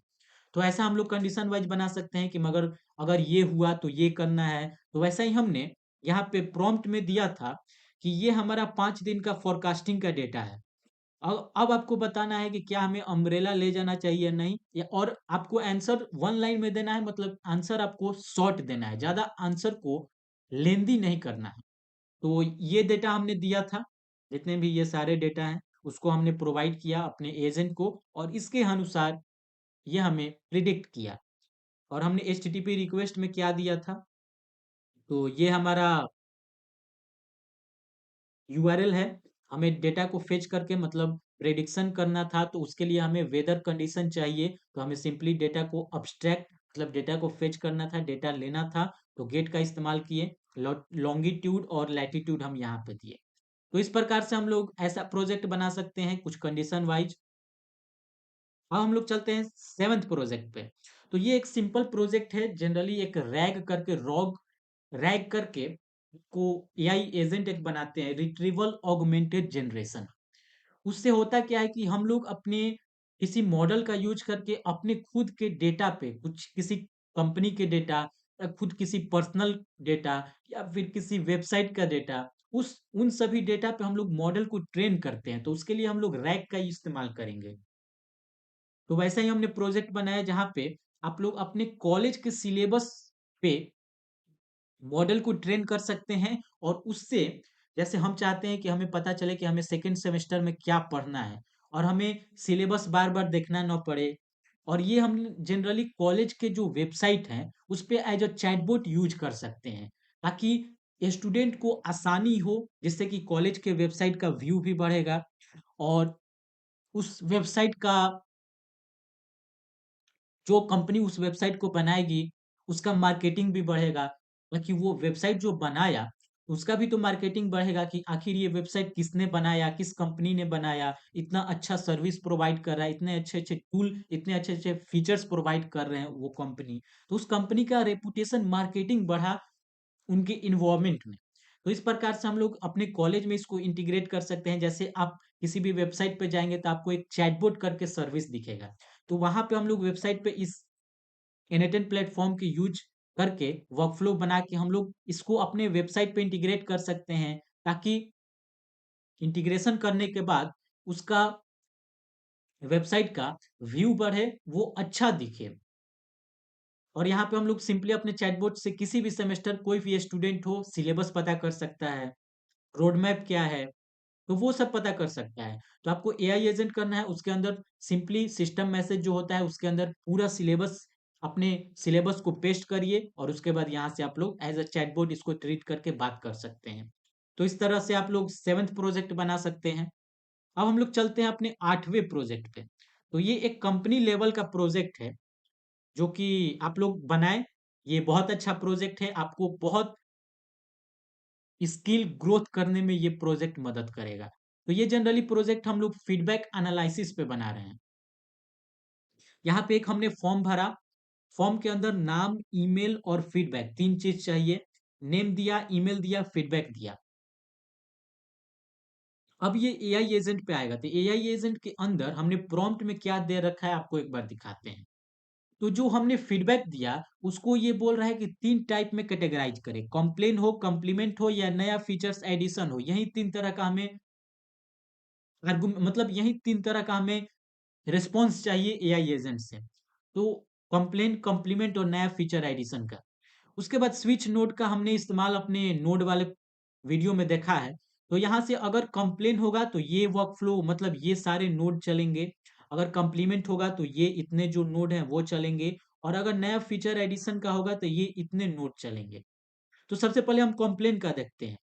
तो ऐसा हम लोग कंडीशन वाइज बना सकते हैं कि मगर अगर ये हुआ तो ये करना है। तो वैसा ही हमने यहाँ पे प्रॉम्प्ट में दिया था कि ये हमारा 5 दिन का फोरकास्टिंग का डेटा है। अब आपको बताना है कि क्या हमें अम्ब्रेला ले जाना चाहिए या नहीं, या और आपको आंसर वन लाइन में देना है, मतलब आंसर आपको शॉर्ट देना है, ज्यादा आंसर को लेंदी नहीं करना है। तो ये डेटा हमने दिया था, जितने भी ये सारे डेटा हैं उसको हमने प्रोवाइड किया अपने एजेंट को, और इसके अनुसार ये हमें प्रिडिक्ट किया। और हमने एचटीटीपी रिक्वेस्ट में क्या दिया था, तो ये हमारा यूआरएल है। हमें डेटा को फेच करके मतलब प्रेडिक्शन करना था, तो उसके लिए हमें वेदर कंडीशन चाहिए, तो हमें सिंपली डेटा को अब्स्ट्रैक्ट मतलब डेटा को फेच करना था, डेटा लेना था, तो गेट का इस्तेमाल किए। लॉन्गिट्यूड और लैटिट्यूड हम यहाँ पे दिए। तो इस प्रकार से हम लोग ऐसा प्रोजेक्ट बना सकते हैं कुछ कंडीशन वाइज। अब हम लोग चलते हैं सेवन्थ प्रोजेक्ट पे। तो ये एक सिंपल प्रोजेक्ट है, जनरली एक रैग करके को एआई एजेंट एक बनाते हैं, रिट्रीवल ऑगमेंटेड जनरेशन। उससे होता क्या है कि हम लोग अपने किसी मॉडल का यूज करके अपने खुद के डेटा पे कुछ किसी कंपनी के डेटा या खुद किसी पर्सनल डेटा या फिर किसी वेबसाइट का डेटा, उस उन सभी डेटा पे हम लोग मॉडल को ट्रेन करते हैं, तो उसके लिए हम लोग रैग का ही इस्तेमाल करेंगे। तो वैसा ही हमने प्रोजेक्ट बनाया जहाँ पे आप लोग अपने कॉलेज के सिलेबस पे मॉडल को ट्रेन कर सकते हैं, और उससे जैसे हम चाहते हैं कि हमें पता चले कि हमें सेकंड सेमेस्टर में क्या पढ़ना है और हमें सिलेबस बार बार देखना ना पड़े। और ये हम जनरली कॉलेज के जो वेबसाइट हैं उस पे एज अ चैटबॉट यूज कर सकते हैं, ताकि स्टूडेंट को आसानी हो, जिससे कि कॉलेज के वेबसाइट का व्यू भी बढ़ेगा, और उस वेबसाइट का जो कंपनी उस वेबसाइट को बनाएगी उसका मार्केटिंग भी बढ़ेगा, ताकि वो वेबसाइट जो बनाया उसका भी तो मार्केटिंग बढ़ेगा कि आखिर ये वेबसाइट किसने बनाया, किस कंपनी ने बनाया, इतना अच्छा सर्विस प्रोवाइड कर रहा है, इतने अच्छे अच्छे टूल, इतने अच्छे अच्छे फीचर्स प्रोवाइड कर रहे हैं वो कंपनी। तो उस कंपनी का रेपुटेशन, मार्केटिंग बढ़ा उनके इन्वॉल्वमेंट में। तो इस प्रकार से हम लोग अपने कॉलेज में इसको इंटीग्रेट कर सकते हैं। जैसे आप किसी भी वेबसाइट पे जाएंगे तो आपको एक चैटबॉट करके सर्विस दिखेगा, तो वहां पे हम लोग वेबसाइट पे इस एनएटन प्लेटफॉर्म के यूज करके वर्कफ्लो बना के हम लोग इसको अपने वेबसाइट पे इंटीग्रेट कर सकते हैं, ताकि इंटीग्रेशन करने के बाद उसका वेबसाइट का व्यू बढ़े, वो अच्छा दिखे। और यहाँ पे हम लोग सिंपली अपने चैटबॉट से किसी भी सेमेस्टर कोई भी स्टूडेंट हो सिलेबस पता कर सकता है, रोड मैप क्या है, तो वो सब पता कर सकता है। तो आपको एआई एजेंट करना है, उसके अंदर सिंपली सिस्टम मैसेज जो होता है उसके अंदर पूरा सिलेबस, अपने सिलेबस को पेस्ट करिए, और उसके बाद यहाँ से आप लोग एज अ चैटबॉट इसको ट्रीट करके बात कर सकते हैं। तो इस तरह से आप लोग सेवन्थ प्रोजेक्ट बना सकते हैं। अब हम लोग चलते हैं अपने 8वें प्रोजेक्ट पे। तो ये एक कंपनी लेवल का प्रोजेक्ट है जो कि आप लोग बनाए। ये बहुत अच्छा प्रोजेक्ट है, आपको बहुत स्किल ग्रोथ करने में ये प्रोजेक्ट मदद करेगा। तो ये जनरली प्रोजेक्ट हम लोग फीडबैक एनालिसिस पे बना रहे हैं। यहाँ पे एक हमने फॉर्म भरा, फॉर्म के अंदर नाम, ईमेल और फीडबैक, तीन चीज चाहिए। नेम दिया, ईमेल दिया, फीडबैक दिया। अब ये एआई एजेंट पे आएगा, तो एआई एजेंट के अंदर हमने प्रॉम्प्ट में क्या दे रखा है आपको एक बार दिखाते हैं। तो जो हमने फीडबैक दिया उसको ये बोल रहा है कि 3 टाइप में कैटेगराइज करें, कंप्लेन हो, कॉम्प्लीमेंट हो, या नया फीचर्स एडिशन हो। यही 3 तरह का हमें मतलब यही 3 तरह का हमें रिस्पॉन्स चाहिए एआई एजेंट से। तो कंप्लेन, कॉम्प्लीमेंट और नया फीचर एडिशन का। उसके बाद स्विच नोड का हमने इस्तेमाल अपने नोड वाले वीडियो में देखा है। तो यहाँ से अगर कंप्लेन होगा तो ये वर्कफ्लो मतलब ये सारे नोड चलेंगे, अगर कंप्लीमेंट होगा तो ये इतने जो नोड हैं वो चलेंगे, और अगर नया फीचर एडिशन का होगा तो ये इतने नोड चलेंगे। तो सबसे पहले हम कंप्लेन का देखते हैं।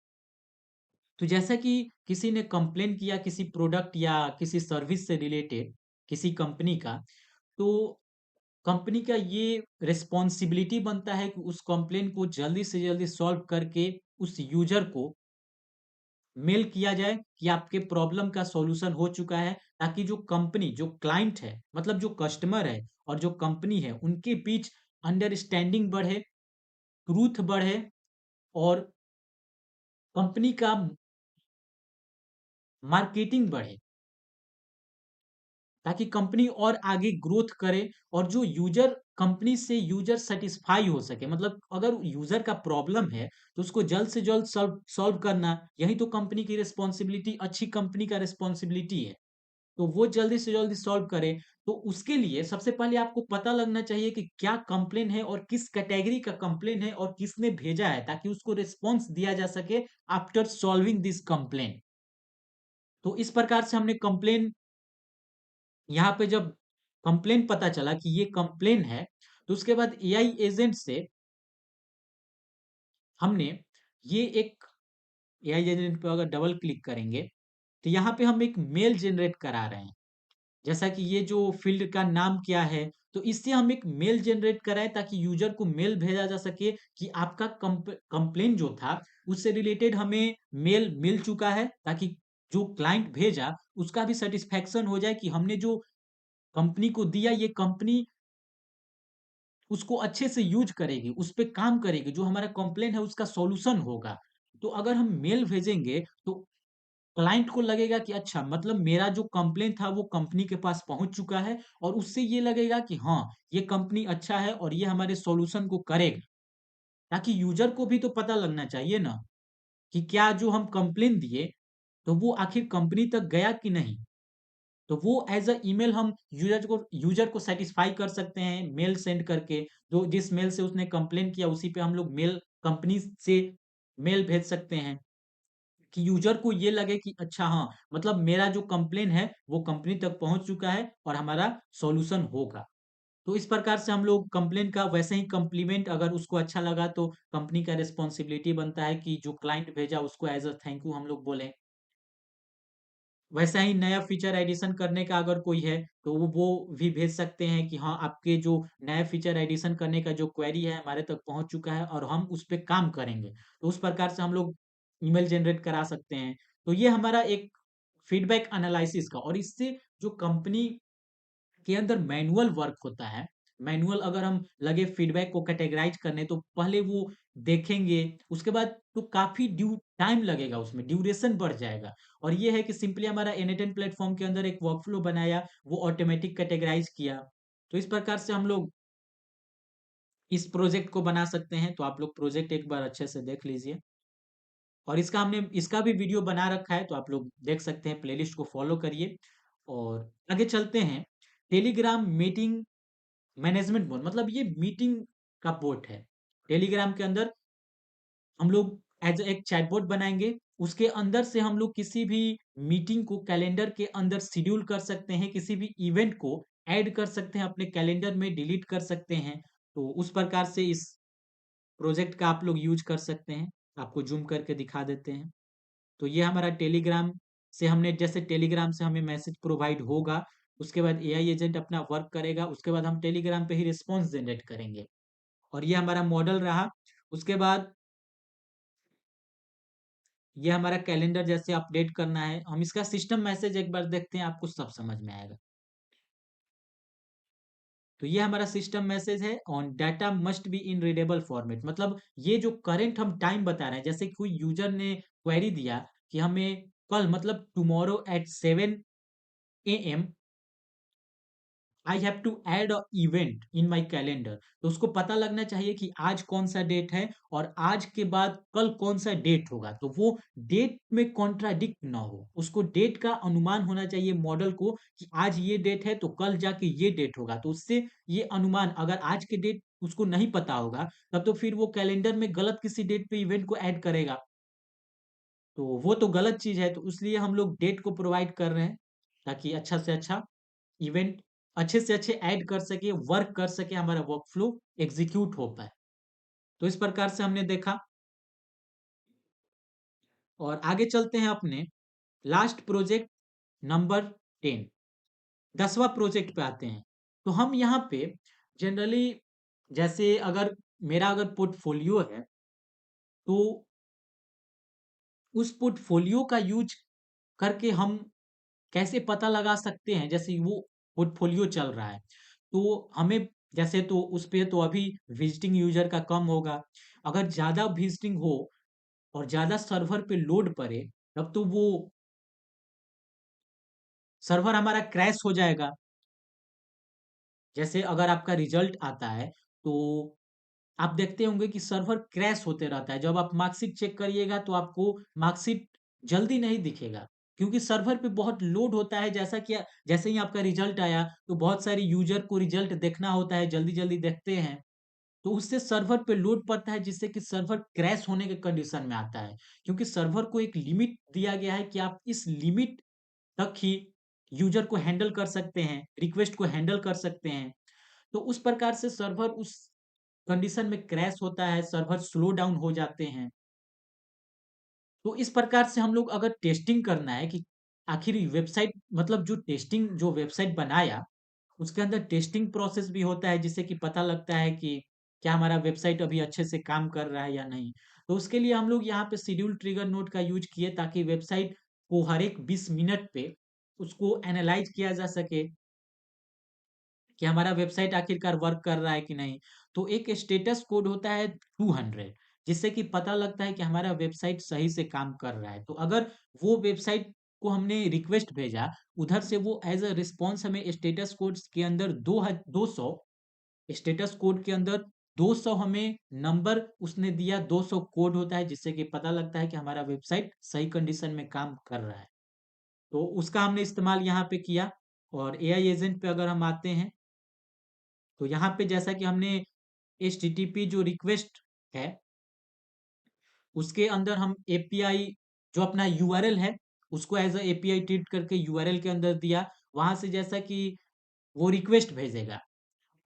तो जैसा कि किसी ने कंप्लेन किया किसी प्रोडक्ट या किसी सर्विस से रिलेटेड किसी कंपनी का, तो कंपनी का ये रिस्पॉन्सिबिलिटी बनता है कि उस कंप्लेन को जल्दी से जल्दी सॉल्व करके उस यूजर को मेल किया जाए कि आपके प्रॉब्लम का सॉल्यूशन हो चुका है, ताकि जो कंपनी जो क्लाइंट है मतलब जो कस्टमर है और जो कंपनी है उनके बीच अंडरस्टैंडिंग बढ़े, ट्रूथ बढ़े और कंपनी का मार्केटिंग बढ़े, ताकि कंपनी और आगे ग्रोथ करे और जो यूजर कंपनी से यूजर सेटिस्फाई हो सके। मतलब अगर यूजर का प्रॉब्लम है तो उसको जल्द से जल्द सॉल्व सॉल्व करना, यही तो कंपनी की रिस्पॉन्सिबिलिटी, अच्छी कंपनी का रिस्पॉन्सिबिलिटी है। तो वो जल्दी से जल्दी सॉल्व करे। तो उसके लिए सबसे पहले आपको पता लगना चाहिए कि क्या कंप्लेन है और किस कैटेगरी का कंप्लेन है और किसने भेजा है, ताकि उसको रिस्पॉन्स दिया जा सके आफ्टर सॉल्विंग दिस कंप्लेन। तो इस प्रकार से हमने कंप्लेन, यहाँ पे जब कंप्लेन पता चला कि ये कंप्लेन है, तो उसके बाद एआई एजेंट से हमने ये एक एआई एजेंट पे अगर डबल क्लिक करेंगे, तो यहाँ पे हम एक मेल जनरेट करा रहे हैं। जैसा कि ये जो फील्ड का नाम क्या है, तो इससे हम एक मेल जनरेट कराएँ ताकि यूज़र को मेल भेजा जा सके कि आपका कंप्लेन जो था, उससे रिलेटेड हमें मेल मिल चुका है, ताकि जो क्लाइंट भेजा, उसका भी सैटिस्फैक्शन हो जाए कि हमने जो कंपनी को दिया, ये कंपनी उसको अच्छे से यूज़ करेगी, उस पे काम करेगी, जो हमारा कंप्लेन है उसका सॉल्यूशन होगा। तो अगर हम मेल भेजेंगे, तो क्लाइंट को लगेगा कि अच्छा, मतलब मेरा जो कंप्लेन था वो कंपनी के पास पहुँच चुका है और उससे ये लगेगा कि हाँ, ये कंपनी अच्छा है और ये हमारे सॉल्यूशन को करेगा। ताकि यूज़र को भी तो पता लगना चाहिए ना कि क्या जो हम कंप्लेन दिए, तो वो आखिर कंपनी तक गया कि नहीं? तो वो एज़ अ ईमेल हम यूज़र को सैटिस्फाई कर सकते हैं मेल सेंड करके। जो जिस मेल से उसने कंप्लेन किया उसी पे हम लोग मेल कंपनी से मेल भेज सकते हैं। कि यूज़र को ये लगे कि अच्छा हाँ, मतलब मेरा जो कंप्लेन है वो कंपनी तक पहुँच चुका है और हमारा सॉल्यूशन होगा। तो इस प्रकार से हम लोग कंप्लेन का वैसे ही कॉम्प्लीमेंट, अगर उसको अच्छा लगा तो कंपनी का रिस्पॉन्सिबिलिटी बनता है कि जो क्लाइंट भेजा उसको एज़ अ थैंक यू हम लोग बोलें। वैसा ही नया फीचर एडिशन करने का अगर कोई है, तो वो भी भेज सकते हैं कि हाँ, आपके जो नया फीचर एडिशन करने का जो क्वेरी है हमारे तक पहुँच चुका है और हम उस पे काम करेंगे। तो उस प्रकार से हम लोग ईमेल जनरेट करा सकते हैं। तो ये हमारा एक फीडबैक एनालिसिस का, और इससे जो कंपनी के अंदर मैनुअल वर्क होता है। मैनुअल अगर हम लगे फीडबैक को कैटेगराइज़ करने, तो पहले वो देखेंगे, उसके बाद तो काफ़ी टाइम लगेगा, उसमें ड्यूरेशन बढ़ जाएगा। और ये है कि सिंपली हमारा n8n प्लेटफ़ॉर्म के अंदर एक वर्कफ़्लो बनाया, वो ऑटोमैटिक कैटेगराइज़ किया। तो इस प्रकार से हम लोग इस प्रोजेक्ट को बना सकते हैं। तो आप लोग प्रोजेक्ट एक बार अच्छे से देख लीजिए। और इसका भी वीडियो बना रखा है, तो आप लोग देख सकते हैं, प्लेलिस्ट को फ़ॉलो करिए। और आगे चलते हैं। टेलीग्राम मीटिंग मैनेजमेंट बोट, मतलब ये मीटिंग का बोट है। टेलीग्राम के अंदर हम लोग एज़ एक चैटबॉट बनाएँगे, उसके अंदर से हम लोग किसी भी मीटिंग को कैलेंडर के अंदर शेड्यूल कर सकते हैं, किसी भी इवेंट को ऐड कर सकते हैं, अपने कैलेंडर में डिलीट कर सकते हैं। तो उस प्रकार से इस प्रोजेक्ट का आप लोग यूज़ कर सकते हैं। आपको ज़ूम करके दिखा देते हैं। तो ये हमारा टेलीग्राम से, हमने जैसे टेलीग्राम से हमें मैसेज प्रोवाइड होगा, उसके बाद एआई एजेंट अपना वर्क करेगा, उसके बाद हम टेलीग्राम पे ही रिस्पॉन्स जनरेट करेंगे। और ये हमारा मॉडल रहा। उसके बाद ये हमारा कैलेंडर जैसे अपडेट करना है, हम इसका सिस्टम मैसेज एक बार देखते हैं, आपको सब समझ में आएगा। तो ये हमारा सिस्टम मैसेज है, on data must be in readable format. मतलब ये जो करंट हम टाइम बता रहे हैं, जैसे कोई यूजर ने क्वेरी दिया कि हमें कल, मतलब tomorrow at 7 AM I have to add a event in my calendar. तो उसको पता लगना चाहिए कि आज कौन-सा डेट है और आज के बाद कल कौन-सा डेट होगा। तो वो डेट में कॉन्ट्राडिक्ट ना हो। उसको डेट का अनुमान होना चाहिए मॉडल को कि आज ये डेट है तो कल जाके ये डेट होगा। तो उससे ये अनुमान, अगर आज के डेट उसको नहीं पता होगा, तब तो फिर वो कैलेंडर में गलत किसी डेट पे इवेंट को ऐड करेगा। तो वो तो गलत चीज़ है। तो इसलिए हम लोग डेट को प्रोवाइड कर रहे हैं, ताकि अच्छा से अच्छा इवेंट अच्छे से अच्छे ऐड कर सके, वर्क कर सके, हमारा वर्कफ़्लो एग्ज़ीक्यूट हो पाए। तो इस प्रकार से हमने देखा और आगे चलते हैं अपने लास्ट प्रोजेक्ट नंबर 10, 10वां प्रोजेक्ट पे आते हैं। तो हम यहाँ पे जनरली जैसे अगर मेरा अगर पोर्टफोलियो है, तो उस पोर्टफोलियो का यूज़ करके हम कैसे पता लगा सकते हैं, जैसे वो पोर्टफोलियो चल रहा है, तो हमें जैसे तो उस पे तो अभी विजिटिंग यूज़र का कम होगा। अगर ज़्यादा विजिटिंग हो और ज़्यादा सर्वर पे लोड पड़े, तब तो वो सर्वर हमारा क्रैश हो जाएगा। जैसे अगर आपका रिजल्ट आता है, तो आप देखते होंगे कि सर्वर क्रैश होते रहता है। जब आप मार्कशीट चेक करिएगा तो आपको मार्कशीट जल्दी नहीं दिखेगा, क्योंकि सर्वर पे बहुत लोड होता है। जैसा कि जैसे ही आपका रिजल्ट आया, तो बहुत सारे यूज़र को रिजल्ट देखना होता है, जल्दी-जल्दी देखते हैं। तो उससे सर्वर पे लोड पड़ता है, जिससे कि सर्वर क्रैश होने के कंडीशन में आता है। क्योंकि सर्वर को एक लिमिट दिया गया है कि आप इस लिमिट तक ही यूज़र को हैंडल कर सकते हैं, रिक्वेस्ट को हैंडल कर सकते हैं। तो उस प्रकार से सर्वर उस कंडीशन में क्रैश होता है, सर्वर स्लो डाउन हो जाते हैं। तो इस प्रकार से हम लोग अगर टेस्टिंग करना है कि आखिर वेबसाइट मतलब जो टेस्टिंग जो वेबसाइट बनाया, उसके अंदर टेस्टिंग प्रोसेस भी होता है, जिससे कि पता लगता है कि क्या हमारा वेबसाइट अभी अच्छे से काम कर रहा है या नहीं। तो उसके लिए हम लोग यहाँ पे शेड्यूल ट्रिगर नोड का यूज़ किए, ताकि वेबसाइट को हर एक 20 मिनट पे उसको एनालाइज़ किया जा सके कि हमारा वेबसाइट आखिरकार वर्क कर रहा है कि नहीं। तो एक स्टेटस कोड होता है 200, जिससे कि पता लगता है कि हमारा वेबसाइट सही से काम कर रहा है। तो अगर वो वेबसाइट को हमने रिक्वेस्ट भेजा, उधर से वो एज़ अ रिस्पॉन्स हमें स्टेटस कोड्स के अंदर 200 स्टेटस कोड के अंदर 200 हमें नंबर उसने दिया, 200 कोड होता है, जिससे कि पता लगता है कि हमारा वेबसाइट सही कंडीशन में काम कर रहा है। तो उसका हमने इस्तेमाल यहाँ पे किया। और एआई एजेंट पे अगर हम आते हैं, तो यहाँ पे जैसा कि हमने एचटीटीपी जो रिक्वेस्ट है, उसके अंदर हम एपीआई जो अपना यूआरएल है, उसको एज़ अ एपीआई ट्रीट करके यूआरएल के अंदर दिया। वहाँ से जैसा कि वो रिक्वेस्ट भेजेगा,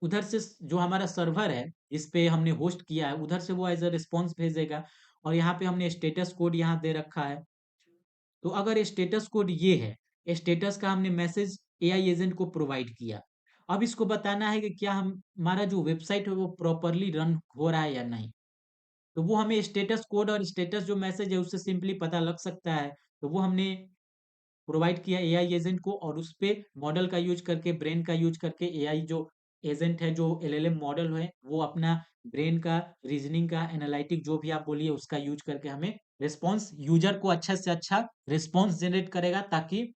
उधर से जो हमारा सर्वर है, इस पे हमने होस्ट किया है, उधर से वो एज़ अ रिस्पॉन्स भेजेगा। और यहाँ पे हमने स्टेटस कोड यहाँ दे रखा है। तो अगर स्टेटस कोड ये है, स्टेटस का हमने मैसेज एआई एजेंट को प्रोवाइड किया। अब इसको बताना है कि क्या हम हमारा जो वेबसाइट है वो प्रॉपर्ली रन हो रहा है या नहीं। तो वो हमें स्टेटस कोड और स्टेटस जो मैसेज है उससे सिंपली पता लग सकता है। तो वो हमने प्रोवाइड किया एआई एजेंट को, और उस पे मॉडल का यूज़ करके, ब्रेन का यूज़ करके, एआई जो एजेंट है, जो एलएलएम मॉडल है, वो अपना ब्रेन का, रीजनिंग का, एनालिटिक जो भी आप बोलिए उसका यूज़ करके हमें रिस्पॉन्स, यूज़र को अच्छा से अच्छा रिस्पॉन्स जनरेट करेगा, ताकि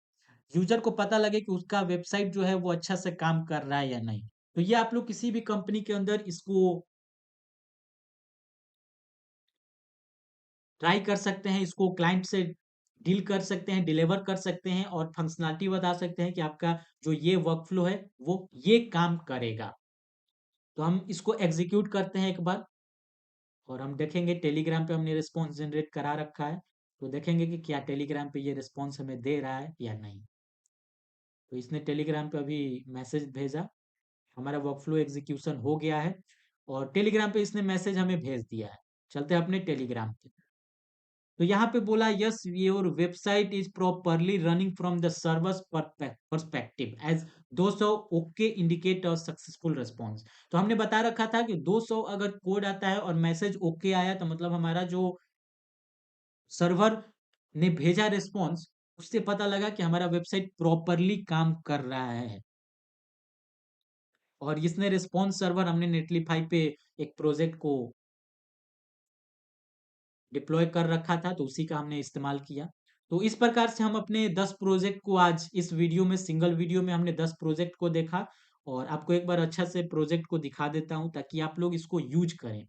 यूज़र को पता लगे कि उसका वेबसाइट जो है वो अच्छा से काम कर रहा है या नहीं। तो ये आप लोग किसी भी कंपनी के अंदर इसको ट्राई कर सकते हैं, इसको क्लाइंट से डील कर सकते हैं, डिलीवर कर सकते हैं, और फंक्शनैलिटी बता सकते हैं कि आपका जो ये वर्कफ्लो है, वो ये काम करेगा। तो हम इसको एग्ज़ीक्यूट करते हैं एक बार, और हम देखेंगे टेलीग्राम पे हमने रिस्पॉन्स जनरेट करा रखा है। तो देखेंगे कि क्या टेलीग्राम पे ये रिस्पॉन्स हमें दे रहा है या नहीं। तो इसने टेलीग्राम पे अभी मैसेज भेजा, हमारा वर्कफ्लो एग्जीक्यूशन हो गया है, और टेलीग्राम पे इसने मैसेज हमें भेज दिया है। चलते हैं अपने टेलीग्राम पे। तो यहाँ पे बोला yes your website is properly running from the servers perspective as 200 okay indicate और सक्सेसफुल रिस्पॉन्स। तो हमने बता रखा था कि 200 अगर कोड आता है और मैसेज ओके आया, तो मतलब हमारा जो सर्वर ने भेजा रिस्पॉन्स, उससे पता लगा कि हमारा वेबसाइट प्रॉपरली काम कर रहा है। और इसने रिस्पॉन्स सर्वर हमने नेटलीफाई पे एक प्रोजेक्ट को डिप्लॉय कर रखा था, तो उसी का हमने इस्तेमाल किया। तो इस प्रकार से हम अपने 10 प्रोजेक्ट को आज इस वीडियो में, सिंगल वीडियो में हमने 10 प्रोजेक्ट को देखा। और आपको एक बार अच्छा से प्रोजेक्ट को दिखा देता हूँ, ताकि आप लोग इसको यूज करें।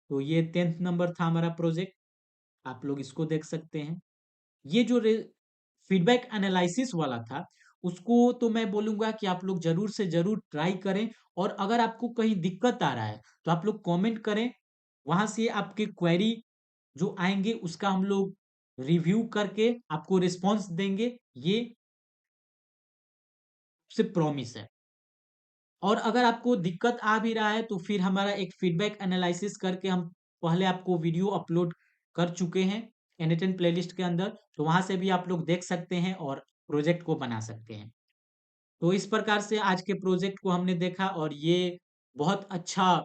तो ये 10th नंबर था हमारा प्रोजेक्ट, आप लोग इसको देख सकते हैं। ये जो फीडबैक एनालिसिस वाला था, उसको तो मैं बोलूँगा कि आप लोग ज़रूर से ज़रूर ट्राई करें। और अगर आपको कहीं दिक्कत आ रहा है, तो आप लोग कमेंट करें, वहाँ से आपके क्वेरी जो आएँगे उसका हम लोग रिव्यू करके आपको रिस्पॉन्स देंगे, ये से प्रॉमिस है। और अगर आपको दिक्कत आ भी रहा है, तो फिर हमारा एक फीडबैक एनालिसिस करके हम पहले आपको वीडियो अपलोड कर चुके हैं। N10 प्लेलिस्ट के अंदर, तो वहाँ से भी आप लोग देख सकते हैं और प्रोजेक्ट को बना सकते हैं। तो इस प्रकार से आज के प्रोजेक्ट को हमने देखा और ये बहुत अच्छा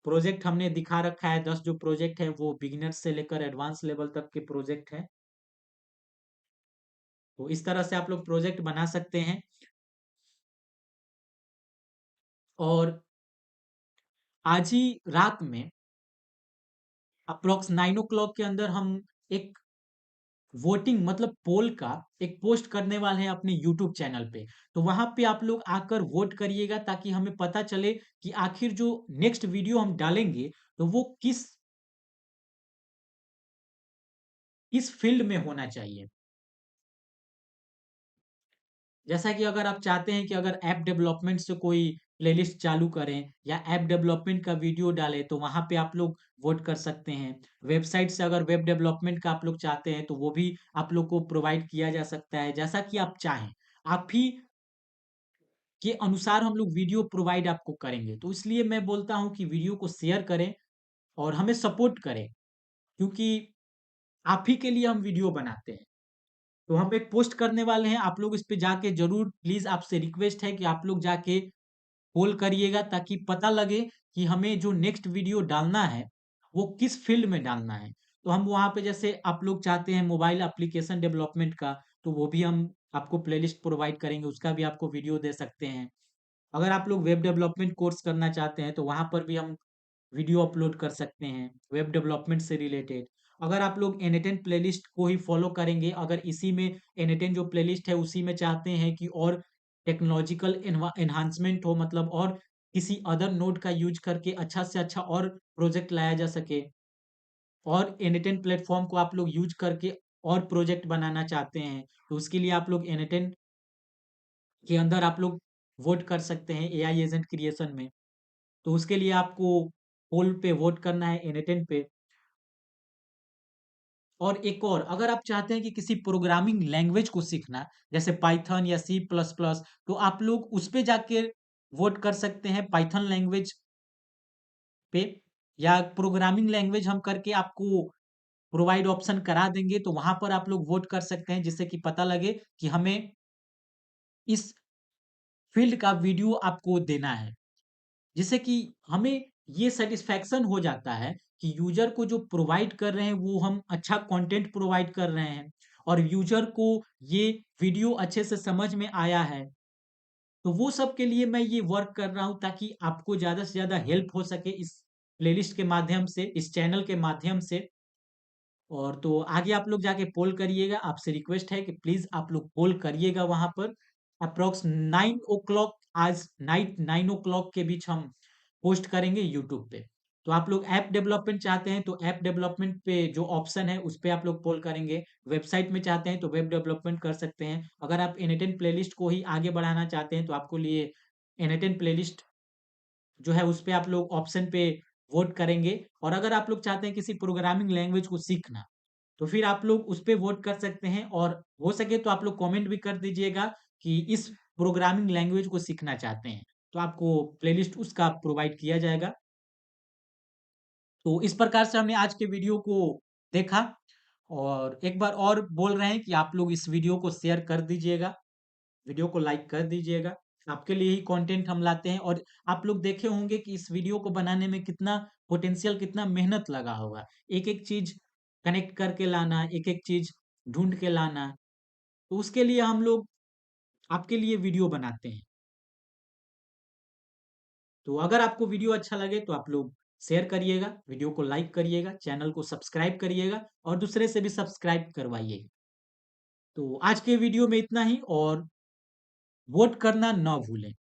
प्रोजेक्ट हमने दिखा रखा है। 10 जो प्रोजेक्ट है वो बिगिनर्स से लेकर एडवांस लेवल तक के प्रोजेक्ट हैं। तो इस तरह से आप लोग प्रोजेक्ट बना सकते हैं। और आज ही रात में अप्रॉक्स 9 ओ क्लॉक के अंदर हम एक वोटिंग मतलब पोल का एक पोस्ट करने वाले हैं अपने यूट्यूब चैनल पे। तो वहां पे आप लोग आकर वोट करिएगा ताकि हमें पता चले कि आखिर जो नेक्स्ट वीडियो हम डालेंगे तो वो किस फील्ड में होना चाहिए। जैसा कि अगर आप चाहते हैं कि अगर ऐप डेवलपमेंट से कोई प्लेलिस्ट चालू करें या ऐप डेवलपमेंट का वीडियो डालें तो वहां पे आप लोग वोट कर सकते हैं। वेबसाइट से अगर वेब डेवलपमेंट का आप लोग चाहते हैं तो वो भी आप लोग को प्रोवाइड किया जा सकता है, जैसा कि आप चाहें। आप ही के अनुसार हम लोग वीडियो प्रोवाइड आपको करेंगे। तो इसलिए मैं बोलता हूँ कि वीडियो को शेयर करें और हमें सपोर्ट करें, क्योंकि आप ही के लिए हम वीडियो बनाते हैं। तो हम एक पोस्ट करने वाले हैं, आप लोग इस पे जाके ज़रूर प्लीज़ आपसे रिक्वेस्ट है कि आप लोग जाके पोल करिएगा ताकि पता लगे कि हमें जो नेक्स्ट वीडियो डालना है, वो किस फ़ील्ड में डालना है। तो हम वहाँ पे जैसे आप लोग चाहते हैं मोबाइल एप्लीकेशन डेवलपमेंट का, तो वो भी हम आपको प्लेलिस्ट प्रोवाइड करेंगे, उसका भी आपको वीडियो दे सकते हैं। अगर आप लोग वेब डेवलपमेंट कोर्स करना चाहते हैं, तो वहाँ पर भी हम वीडियो अपलोड कर सकते हैं, वेब डेवलपमेंट से रिलेटेड। अगर आप लोग एन10 प्लेलिस्ट को ही फॉलो करेंगे, अगर इसी में एन10 जो प्लेलिस्ट है उसी में चाहते हैं कि और टेक्नोलॉजिकल एनहांसमेंट हो, मतलब और किसी अदर नोड का यूज करके अच्छा से अच्छा और प्रोजेक्ट लाया जा सके, और एन10 प्लेटफॉर्म को आप लोग यूज करके और प्रोजेक्ट बनाना चाहते हैं, तो उसके लिए आप लोग एन10 के अंदर आप लोग वोट कर सकते हैं एआई एजेंट क्रिएशन में। तो उसके लिए आपको पोल पे वोट करना है एन10 पे। और एक और, अगर आप चाहते हैं कि किसी प्रोग्रामिंग लैंग्वेज को सीखना, जैसे पाइथन या सी प्लस प्लस, तो आप लोग उस पे जाके वोट कर सकते हैं पाइथन लैंग्वेज पे। या प्रोग्रामिंग लैंग्वेज हम करके आपको प्रोवाइड ऑप्शन करा देंगे, तो वहां पर आप लोग वोट कर सकते हैं, जिससे कि पता लगे कि हमें इस फील्ड का वीडियो आपको देना है। जिससे कि हमें ये सैटिस्फैक्शन हो जाता है कि यूजर को जो प्रोवाइड कर रहे हैं वो हम अच्छा कंटेंट प्रोवाइड कर रहे हैं, और यूजर को ये वीडियो अच्छे से समझ में आया है। तो वो सब के लिए मैं ये वर्क कर रहा हूँ ताकि आपको ज़्यादा से ज़्यादा हेल्प हो सके इस प्लेलिस्ट के माध्यम से, इस चैनल के माध्यम से। और तो आगे आप लोग जाके पोल करिएगा, आपसे रिक्वेस्ट है कि प्लीज़ आप लोग पोल करिएगा वहाँ पर। अप्रॉक्स 9 ओ क्लॉक, आज नाइट 9 ओ क्लॉक के बीच हम पोस्ट करेंगे यूट्यूब पे। तो आप लोग ऐप डेवलपमेंट चाहते हैं तो ऐप डेवलपमेंट पे जो ऑप्शन है उस पे आप लोग पोल करेंगे। वेबसाइट में चाहते हैं तो वेब डेवलपमेंट कर सकते हैं। अगर आप एन10 प्लेलिस्ट को ही आगे बढ़ाना चाहते हैं तो आपको लिए एन10 प्लेलिस्ट जो है उस पे आप लोग ऑप्शन पे वोट करेंगे। और अगर आप लोग चाहते हैं किसी प्रोग्रामिंग लैंग्वेज को सीखना, तो फिर आप लोग उस पे वोट कर सकते हैं। और हो सके तो आप लोग कमेंट भी कर दीजिएगा कि इस प्रोग्रामिंग लैंग्वेज को सीखना चाहते हैं, तो आपको प्लेलिस्ट उसका प्रोवाइड किया जाएगा। तो इस प्रकार से हमने आज के वीडियो को देखा, और एक बार और बोल रहे हैं कि आप लोग इस वीडियो को शेयर कर दीजिएगा, वीडियो को लाइक कर दीजिएगा। आपके लिए ही कंटेंट हम लाते हैं, और आप लोग देखे होंगे कि इस वीडियो को बनाने में कितना पोटेंशियल, कितना मेहनत लगा होगा। एक-एक चीज़ कनेक्ट करके लाना, एक-एक चीज़ ढूँढ के लाना, तो उसके लिए हम लोग आपके लिए वीडियो बनाते हैं। तो अगर आपको वीडियो अच्छा लगे तो आप लोग शेयर करिएगा, वीडियो को लाइक करिएगा, चैनल को सब्सक्राइब करिएगा और दूसरे से भी सब्सक्राइब करवाइएगा। तो आज के वीडियो में इतना ही, और वोट करना ना भूलें।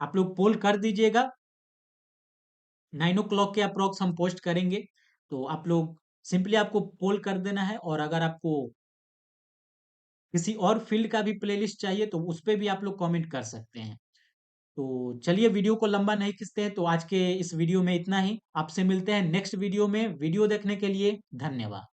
आप लोग पोल कर दीजिएगा, 9 ओ क्लॉक के अप्रॉक्स हम पोस्ट करेंगे। तो आप लोग सिंपली आपको पोल कर देना है, और अगर आपको किसी और फील्ड का भी प्लेलिस्ट चाहिए तो उस पे भी आप लोग कमेंट कर सकते हैं। तो चलिए वीडियो को लंबा नहीं खींचते हैं, तो आज के इस वीडियो में इतना ही। आपसे मिलते हैं नेक्स्ट वीडियो में। वीडियो देखने के लिए धन्यवाद।